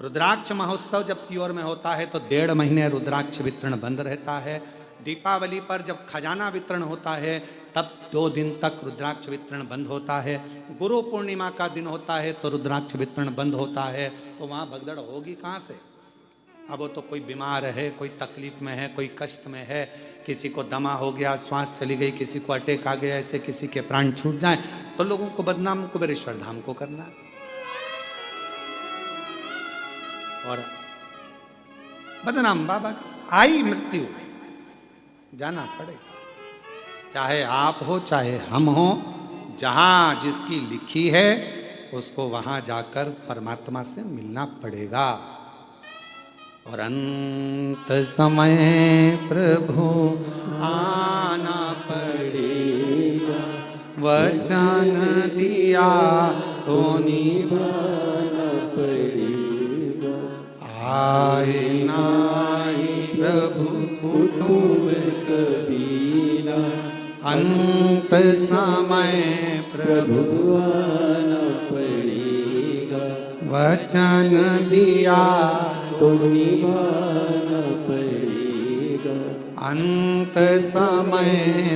रुद्राक्ष महोत्सव जब सीहोर में होता है तो 1.5 महीने रुद्राक्ष वितरण बंद रहता है। दीपावली पर जब खजाना वितरण होता है तब 2 दिन तक रुद्राक्ष वितरण बंद होता है। गुरु पूर्णिमा का दिन होता है तो रुद्राक्ष वितरण बंद होता है। तो वहाँ भगदड़ होगी कहाँ से? अब वो तो कोई बीमार है, कोई तकलीफ में है, कोई कष्ट में है, किसी को दमा हो गया, श्वास चली गई, किसी को अटैक आ गया, ऐसे किसी के प्राण छूट जाए तो लोगों को बदनाम कुबेरेश्वर धाम को करना है। और बदनाम बाबा आई मृत्यु, जाना पड़ेगा, चाहे आप हो चाहे हम हो। जहां जिसकी लिखी है उसको वहां जाकर परमात्मा से मिलना पड़ेगा। और अंत समय प्रभु आना पड़ेगा, वचन दिया तो निभाना पड़ेगा। आए नाई प्रभु कुटुंब कबीला, अंत समय प्रभु आना पड़ेगा। वचन दिया तो निभाना पड़ेगा। अंत समय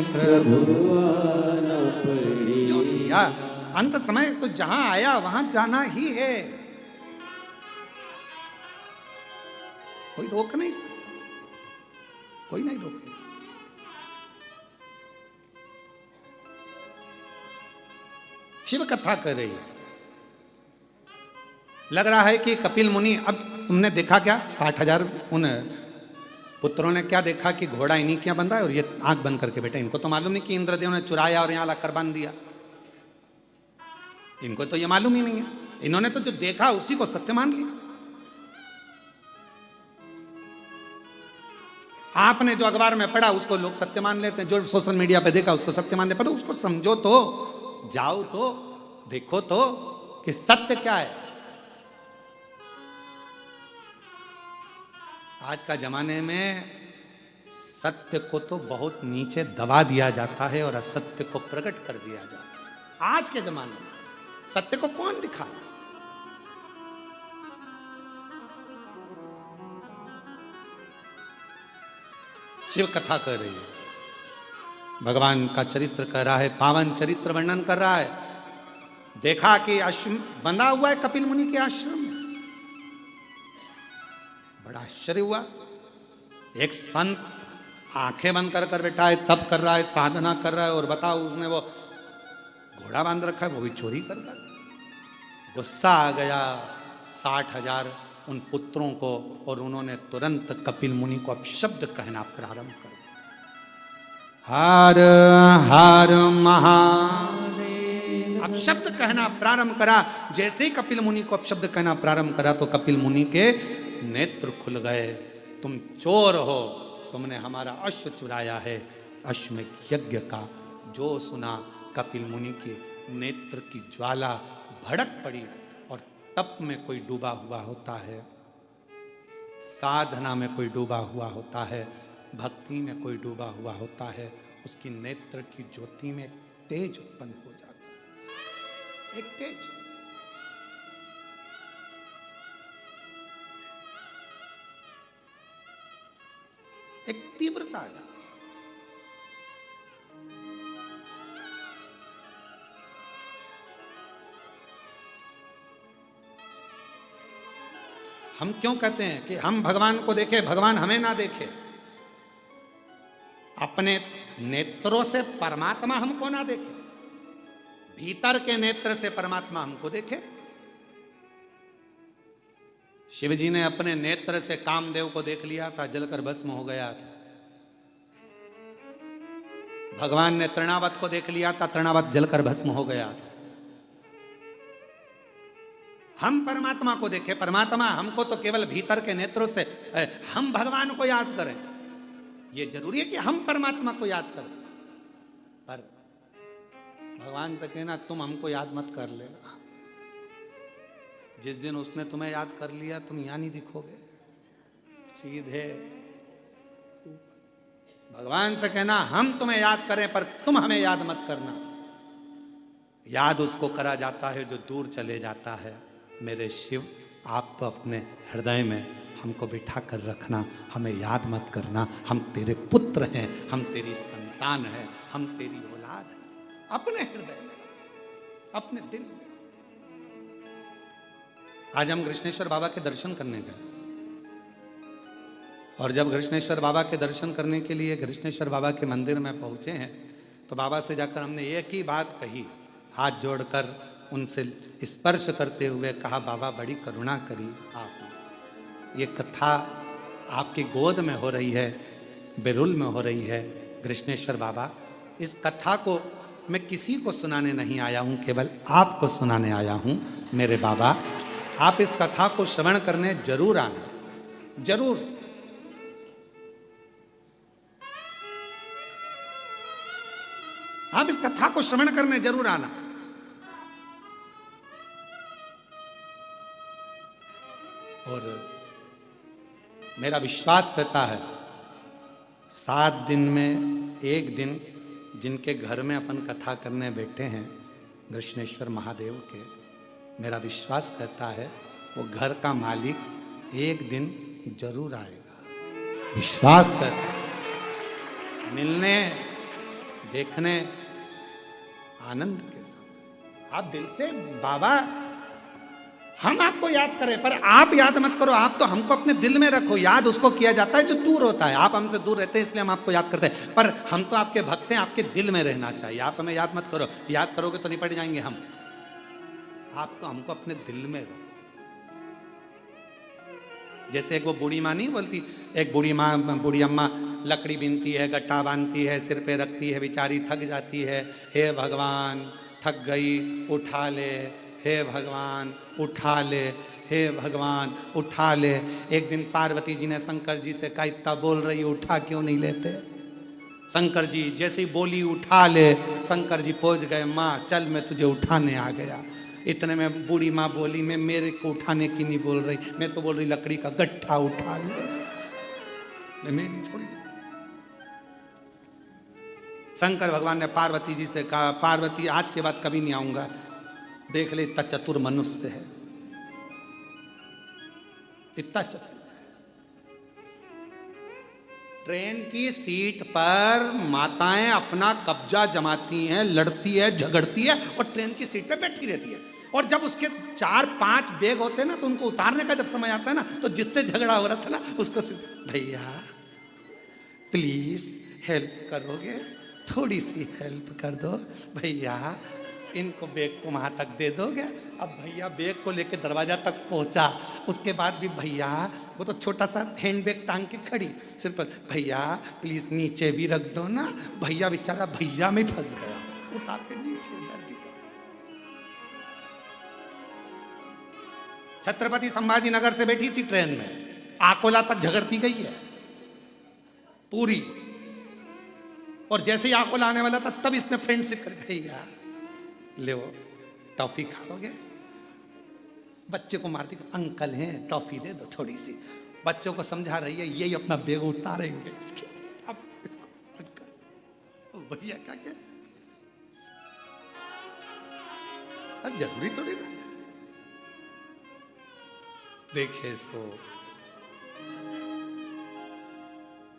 प्रभु आना पड़ेगा। भैया, अंत समय तो जहां आया वहां जाना ही है, कोई रोक नहीं सकता, कोई नहीं रोकेगा। शिव कथा कर रही है, लग रहा है कि कपिल मुनि, अब तुमने देखा क्या 60,000 उन पुत्रों ने क्या देखा कि घोड़ा इन्हीं क्या बंधा है और ये आंख बंद करके बैठे। इनको तो मालूम नहीं कि इंद्रदेव ने चुराया और यहां लाकर बांध दिया, इनको तो ये मालूम ही नहीं है। इन्होंने तो जो देखा उसी को सत्य मान लिया। आपने जो अखबार में पढ़ा उसको लोग सत्य मान लेते हैं, जो सोशल मीडिया पे देखा उसको सत्य मान लेते, पर उसको समझो तो, जाओ तो, देखो तो कि सत्य क्या है। आज का जमाने में सत्य को तो बहुत नीचे दबा दिया जाता है और असत्य को प्रकट कर दिया जाता है। आज के जमाने में सत्य को कौन दिखा? शिव कथा कर रही है, भगवान का चरित्र कर रहा है, पावन चरित्र वर्णन कर रहा है। देखा कि आश्रम बंधा हुआ है कपिल मुनि के आश्रम में, बड़ा आश्चर्य हुआ। एक संत आंखें बंद कर कर बैठा है, तप कर रहा है, साधना कर रहा है, और बताओ उसने वो घोड़ा बांध रखा है, वो भी चोरी कर कर। गुस्सा आ गया 60,000 उन पुत्रों को, और उन्होंने तुरंत कपिल मुनि को अपशब्द कहना प्रारंभ कर दिया। हर हर महादेव, अपशब्द कहना प्रारंभ करा। जैसे ही कपिल मुनि को अपशब्द कहना प्रारंभ करा तो कपिल मुनि के नेत्र खुल गए। तुम चोर हो, तुमने हमारा अश्व चुराया है। अश्वमेध यज्ञ का जो सुना, कपिल मुनि के नेत्र की ज्वाला भड़क पड़ी। और तप में कोई डूबा हुआ होता है, साधना में कोई डूबा हुआ होता है, भक्ति में कोई डूबा हुआ होता है, उसकी नेत्र की ज्योति में तेज उत्पन्न हो जाता है, एक तेज। एक तीव्रता आ जाती है। हम क्यों कहते हैं कि हम भगवान को देखें, भगवान हमें ना देखे? अपने नेत्रों से परमात्मा हमको ना देखे, भीतर के नेत्र से परमात्मा हमको देखे। शिव जी ने अपने नेत्र से कामदेव को देख लिया था, जलकर भस्म हो गया था। भगवान ने तृणावत को देख लिया था, तृणावत जलकर भस्म हो गया था। हम परमात्मा को देखें, परमात्मा हमको तो केवल भीतर के नेत्रों से, हम भगवान को याद करें। यह जरूरी है कि हम परमात्मा को याद करें, पर भगवान से कहना तुम हमको याद मत कर लेना। जिस दिन उसने तुम्हें याद कर लिया, तुम यहां नहीं दिखोगे, सीधे भगवान से कहना हम तुम्हें याद करें पर तुम हमें याद मत करना। याद उसको करा जाता है जो दूर चले जाता है। मेरे शिव, आप तो अपने हृदय में हमको बिठा कर रखना, हमें याद मत करना। हम तेरे पुत्र हैं, हम तेरी संतान हैं, हम तेरी औलाद हैं। अपने हृदय में, अपने दिल में। आज हम कृष्णेश्वर बाबा के दर्शन करने गए, और जब कृष्णेश्वर बाबा के दर्शन करने के लिए कृष्णेश्वर बाबा के मंदिर में पहुंचे हैं, तो बाबा से जाकर हमने एक ही बात कही, हाथ जोड़कर उनसे स्पर्श करते हुए कहा, बाबा बड़ी करुणा करी आपने। ये कथा आपकी गोद में हो रही है, बेरुल में हो रही है। कृष्णेश्वर बाबा, इस कथा को मैं किसी को सुनाने नहीं आया हूँ, केवल आपको सुनाने आया हूँ। मेरे बाबा, आप इस कथा को श्रवण करने जरूर आना, जरूर। आप इस कथा को श्रवण करने जरूर आना। और मेरा विश्वास कहता है 7 दिन में एक दिन जिनके घर में अपन कथा करने बैठे हैं कृष्णेश्वर महादेव के, मेरा विश्वास कहता है वो घर का मालिक एक दिन जरूर आएगा। विश्वास कर, मिलने, देखने, आनंद के साथ। आप दिल से बाबा हम आपको याद करें, पर आप याद मत करो, आप तो हमको अपने दिल में रखो। याद उसको किया जाता है जो दूर होता है। आप हमसे दूर रहते हैं इसलिए हम आपको याद करते हैं, पर हम तो आपके भक्त हैं, आपके दिल में रहना चाहिए। आप हमें याद मत करो, याद करोगे तो निपट जाएंगे हम। आप तो हमको अपने दिल में रखो। जैसे एक वो बूढ़ी माँ नहीं बोलती, एक बूढ़ी माँ, बूढ़ी अम्मा लकड़ी बीनती है, गट्टा बांधती है, सिर पे रखती है, बेचारी थक जाती है। हे भगवान थक गई, उठा ले, हे भगवान उठा ले, हे भगवान उठा ले। एक दिन पार्वती जी ने शंकर जी से कहा, इतना बोल रही उठा क्यों नहीं लेते? शंकर जी जैसे ही बोली उठा ले, शंकर जी पहुंच गए, माँ चल मैं तुझे उठाने आ गया। इतने में बूढ़ी माँ बोली, मैं मेरे को उठाने की नहीं बोल रही, मैं तो बोल रही लकड़ी का गट्ठा उठा ले, मैं मेरी थोड़ी। शंकर भगवान ने पार्वती जी से कहा, पार्वती आज के बाद कभी नहीं आऊंगा, देख ले इतना चतुर मनुष्य है, इतना चतुर। ट्रेन की सीट पर माताएं अपना कब्जा जमाती हैं, लड़ती है, झगड़ती है और ट्रेन की सीट पे बैठी रहती है। और जब उसके 4-5 बैग होते हैं ना, तो उनको उतारने का जब समय आता है ना, तो जिससे झगड़ा हो रहा था ना उसको, भैया प्लीज हेल्प करोगे, थोड़ी सी हेल्प कर दो भैया, इनको बैग को वहां तक दे दोगे। अब भैया बैग को लेके दरवाजा तक पहुंचा, उसके बाद भी भैया, वो तो छोटा सा हैंड बैग टांग के खड़ी सिर पर, भैया प्लीज नीचे भी रख दो ना। भैया बेचारा भैया में फंस गया, उतार के नीचे धर दिया। छत्रपति संभाजी नगर से बैठी थी ट्रेन में, आकोला तक झगड़ती गई है पूरी। और जैसे ही आकोला आने वाला था, तब इसने फ्रेंडशिप कर, भैया ले वो टॉफी खाओगे? बच्चे को मारती, अंकल हैं टॉफी दे दो थोड़ी सी। बच्चों को समझा रही है, यही अपना बैग उतारेंगे। अब इसको भैया क्या क्या, अब जरूरी थोड़ी ना। देखे सो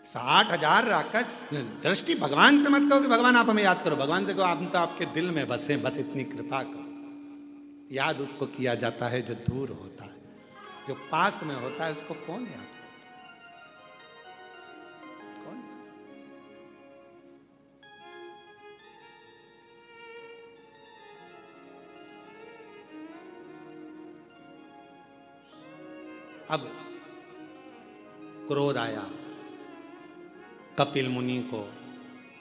60,000 राकर दृष्टि भगवान से मत कहो कि भगवान आप हमें याद करो, भगवान से कहो आप तो आपके दिल में बसे, बस इतनी कृपा करो। याद उसको किया जाता है जो दूर होता है, जो पास में होता है उसको कौन याद कौन? अब क्रोध आया कपिल मुनि को,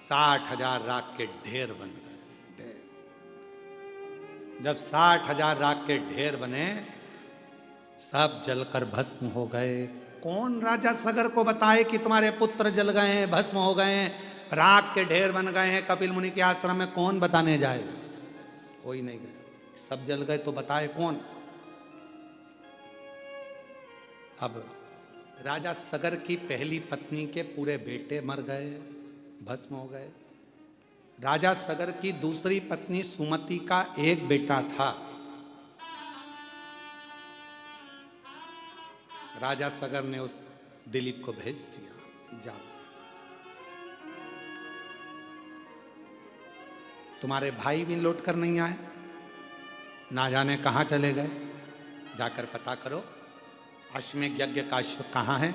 60,000 राख के ढेर बन गए। जब 60,000 राख के ढेर बने, सब जलकर भस्म हो गए। कौन राजा सगर को बताए कि तुम्हारे पुत्र जल गए हैं, भस्म हो गए हैं, राख के ढेर बन गए हैं कपिल मुनि के आश्रम में? कौन बताने जाए? कोई नहीं गया। सब जल गए तो बताए कौन? अब राजा सगर की पहली पत्नी के पूरे बेटे मर गए, भस्म हो गए। राजा सगर की दूसरी पत्नी सुमति का एक बेटा था। राजा सगर ने उस दिलीप को भेज दिया, जाओ तुम्हारे भाई भी लौट कर नहीं आए, ना जाने कहां चले गए, जाकर पता करो। अश्वमेध यज्ञ का अश्व कहाँ है?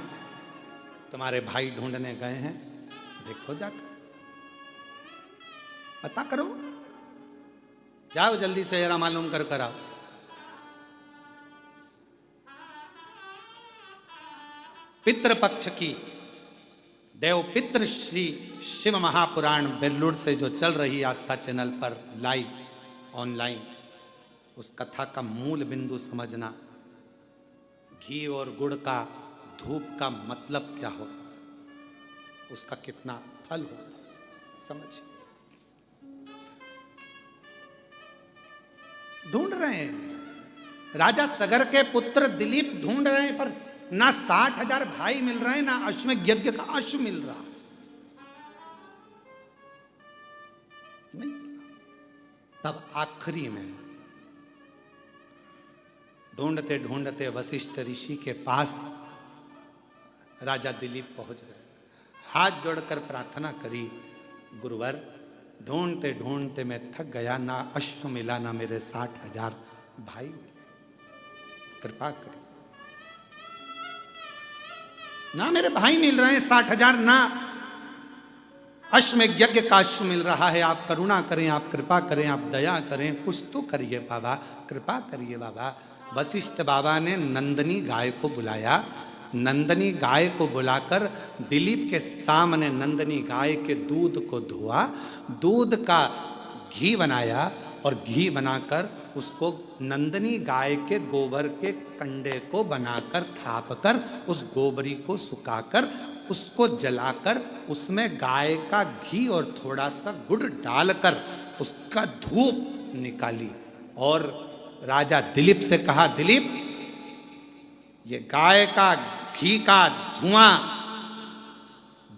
तुम्हारे भाई ढूंढने गए हैं, देखो जाकर पता करो, जाओ जल्दी से जरा मालूम कर कर आओ। पितृपक्ष की देव पितृ श्री शिव महापुराण बेल्लूर से जो चल रही आस्था चैनल पर लाइव ऑनलाइन, उस कथा का मूल बिंदु समझना। घी और गुड़ का, धूप का मतलब क्या होता है, उसका कितना फल होता है, समझ। ढूंढ रहे हैं, राजा सगर के पुत्र दिलीप ढूंढ रहे हैं, पर ना 60,000 भाई मिल रहे हैं, ना अश्वमेध यज्ञ का अश्व मिल रहा नहीं। तब आखिरी में ढूंढते ढूंढते वशिष्ठ ऋषि के पास राजा दिलीप पहुंच गए। हाथ जोड़कर प्रार्थना करी, गुरुवर ढूंढते ढूंढते मैं थक गया, ना अश्व मिला ना मेरे 60,000 भाई मिले। कृपा करिए, ना मेरे भाई मिल रहे हैं 60,000, ना अश्वमेध यज्ञ का अश्व मिल रहा है। आप करुणा करें, आप कृपा करें, आप दया करें, कुछ तो करिए बाबा, कृपा करिए बाबा। वशिष्ठ बाबा ने नंदनी गाय को बुलाया। नंदनी गाय को बुलाकर दिलीप के सामने नंदनी गाय के दूध को धोआ, दूध का घी बनाया और घी बनाकर उसको नंदनी गाय के गोबर के कंडे को बनाकर थापकर उस गोबरी को सुखाकर उसको जलाकर उसमें गाय का घी और थोड़ा सा गुड़ डालकर उसका धूप निकाली और राजा दिलीप से कहा, दिलीप ये गाय का घी का धुआं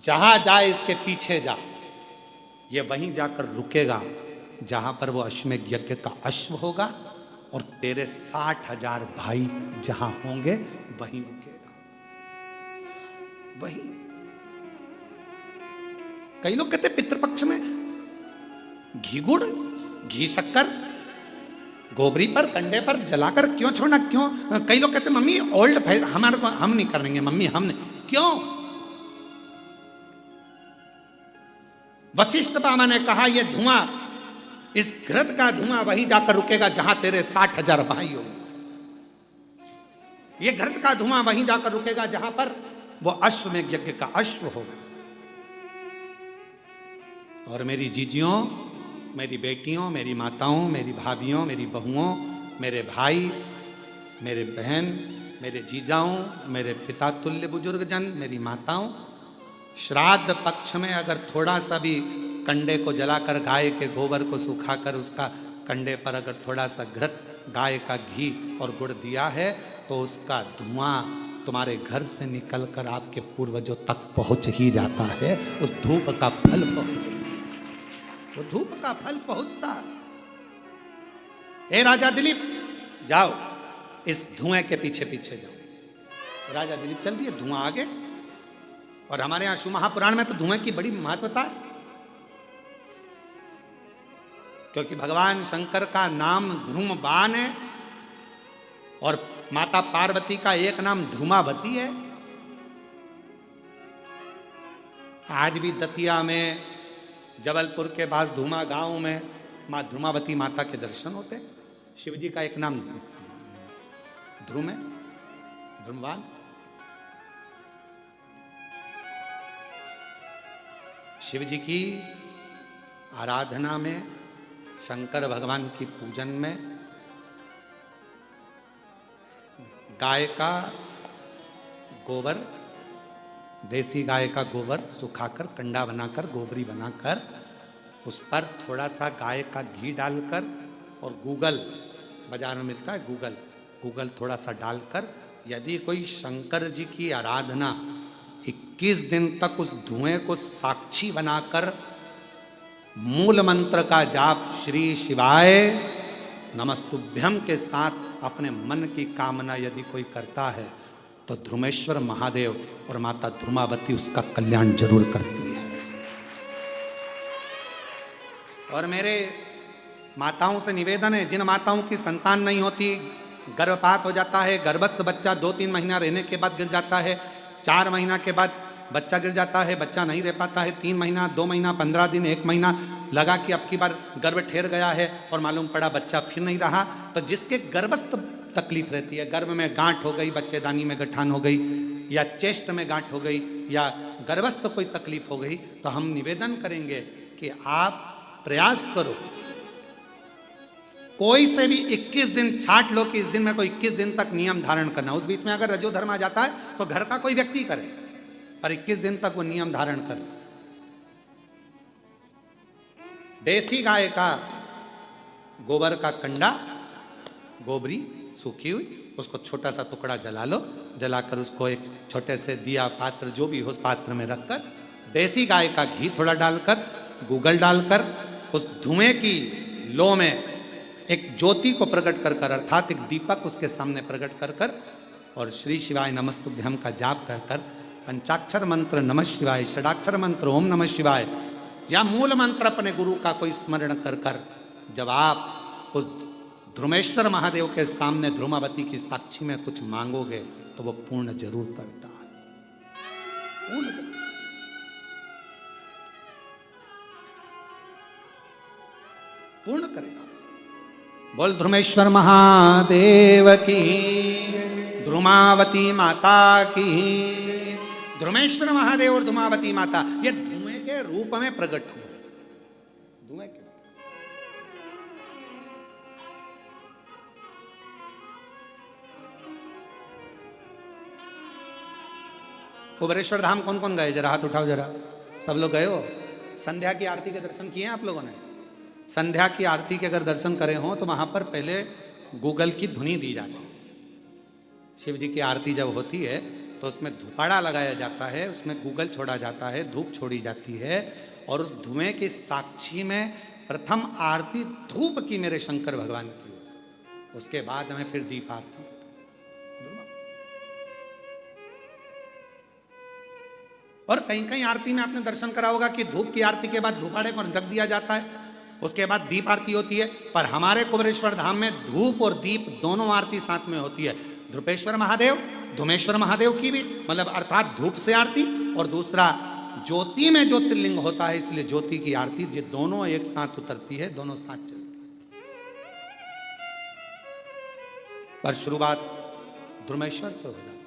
जहां जाए इसके पीछे जा, ये वहीं जाकर रुकेगा जहां पर वो अश्वमेध यज्ञ का अश्व होगा और तेरे 60,000 भाई जहां होंगे वहीं रुकेगा, वहीं। कई लोग कहते पितृपक्ष में घी गुड़ घी शक्कर गोबरी पर कंडे पर जलाकर क्यों छोड़ना, क्यों? कई लोग कहते मम्मी ओल्ड फैशन, हमारे को हम नहीं करेंगे मम्मी, हमने क्यों? वशिष्ठ बाबा ने कहा ये धुआं, इस घृत का धुआं वहीं जाकर रुकेगा जहां तेरे 60,000 भाई होंगे। ये घृत का धुआं वहीं जाकर रुकेगा जहां पर वो अश्वमेध यज्ञ का अश्व होगा। और मेरी जीजियों, मेरी बेटियों, मेरी माताओं, मेरी भाभियों, मेरी बहुओं, मेरे भाई, मेरे बहन, मेरे जीजाओं, मेरे पिता तुल्य बुजुर्गजन, मेरी माताओं, श्राद्ध पक्ष में अगर थोड़ा सा भी कंडे को जलाकर गाय के गोबर को सुखाकर उसका कंडे पर अगर थोड़ा सा घृत गाय का घी और गुड़ दिया है तो उसका धुआं तुम्हारे घर से निकलकर आपके पूर्वजों तक पहुंच ही जाता है। उस धूप का फल पहुंच, वो धूप का फल पहुंचता। हे राजा दिलीप जाओ, इस धुएं के पीछे पीछे जाओ। राजा दिलीप चल दिए, धुआं आगे। और हमारे यहां शिव महापुराण में तो धुएं की बड़ी महत्वता है, क्योंकि भगवान शंकर का नाम ध्रुमबान है और माता पार्वती का एक नाम ध्रुमावती है। आज भी दतिया में, जबलपुर के पास धूमा गांव में मां ध्रुमावती माता के दर्शन होते हैं। शिव जी का एक नाम ध्रुम है, ध्रुमवान। शिव जी की आराधना में, शंकर भगवान की पूजन में गाय का गोबर, देसी गाय का गोबर सुखाकर कंडा बनाकर गोबरी बनाकर उस पर थोड़ा सा गाय का घी डालकर और गूगल, बाजार में मिलता है गूगल थोड़ा सा डालकर, यदि कोई शंकर जी की आराधना 21 दिन तक उस धुएं को साक्षी बनाकर मूल मंत्र का जाप श्री शिवाय नमस्तुभ्यम के साथ अपने मन की कामना यदि कोई करता है तो ध्रुमेश्वर महादेव और माता ध्रुमावती उसका कल्याण जरूर करती है। और मेरे माताओं से निवेदन है, जिन माताओं की संतान नहीं होती, गर्भपात हो जाता है, गर्भस्थ बच्चा 2-3 महीना रहने के बाद गिर जाता है, 4 महीना के बाद बच्चा गिर जाता है, बच्चा नहीं रह पाता है, 3 महीना, 2 महीना, 15 दिन, 1 महीना लगा कि अब की बार गर्भ ठहर गया है और मालूम पड़ा बच्चा फिर नहीं रहा, तो जिसके गर्भस्थ तकलीफ रहती है, गर्भ में गांठ हो गई, बच्चेदानी में गठान हो गई, या चेस्ट में गांठ हो गई, या गर्भस्थ कोई तकलीफ हो गई, तो हम निवेदन करेंगे कि आप प्रयास करो, कोई से भी 21 दिन छाट लो कि इस दिन में कोई 21 दिन तक नियम धारण करना। उस बीच में अगर रजोधर्म आ जाता है तो घर का कोई व्यक्ति करे, पर 21 दिन तक वो नियम धारण कर। देसी गाय का गोबर का कंडा, गोबरी सूखी हुई, उसको छोटा सा टुकड़ा जला लो, जलाकर उसको एक छोटे से दिया पात्र जो भी हो उस पात्र में रखकर देसी गाय का घी थोड़ा डालकर, गूगल डालकर, उस धुएं की लो में एक ज्योति को प्रकट कर कर, अर्थात एक दीपक उसके सामने प्रकट कर कर, और श्री शिवाय नमस्तुभ्यम का जाप कर कर, पंचाक्षर मंत्र नमः शिवाय, षडाक्षर मंत्र ओम नमः शिवाय या मूल मंत्र अपने गुरु का कोई स्मरण कर कर जब आप उस ध्रुमेश्वर महादेव के सामने ध्रुमावती की साक्षी में कुछ मांगोगे तो वो पूर्ण जरूर करता है, पूर्ण जरूर। पूर्ण करेगा। बोल ध्रुमेश्वर महादेव की, ध्रुमावती माता की। ध्रुमेश्वर महादेव और ध्रुमावती माता ये धुएं के रूप में प्रकट हुए, धुएं के। कुबेरेश्वर धाम कौन कौन गए? जरा हाथ उठाओ जरा, सब लोग गए हो? संध्या की आरती के दर्शन किए हैं आप लोगों ने? संध्या की आरती के अगर दर्शन करे हो तो वहां पर पहले गूगल की धुनी दी जाती है। शिव जी की आरती जब होती है तो उसमें धुपाड़ा लगाया जाता है, उसमें गूगल छोड़ा जाता है, धूप छोड़ी जाती है, और उस धुएं की साक्षी में प्रथम आरती धूप की मेरे शंकर भगवान की हो, उसके बाद हमें फिर दीप आरती। और कहीं कहीं आरती में आपने दर्शन करा होगा कि धूप की आरती के बाद धूपाड़े को रख दिया जाता है, उसके बाद दीप आरती होती है। पर हमारे कुबेरेश्वर धाम में धूप और दीप दोनों आरती साथ में होती है। ध्रुपेश्वर महादेव, धुमेश्वर महादेव की भी, मतलब अर्थात धूप से आरती, और दूसरा ज्योति में ज्योतिर्लिंग होता है इसलिए ज्योति की आरती, ये दोनों एक साथ उतरती है, दोनों साथ चलती है। पर शुरुआत ध्रुमेश्वर से हो जाती है।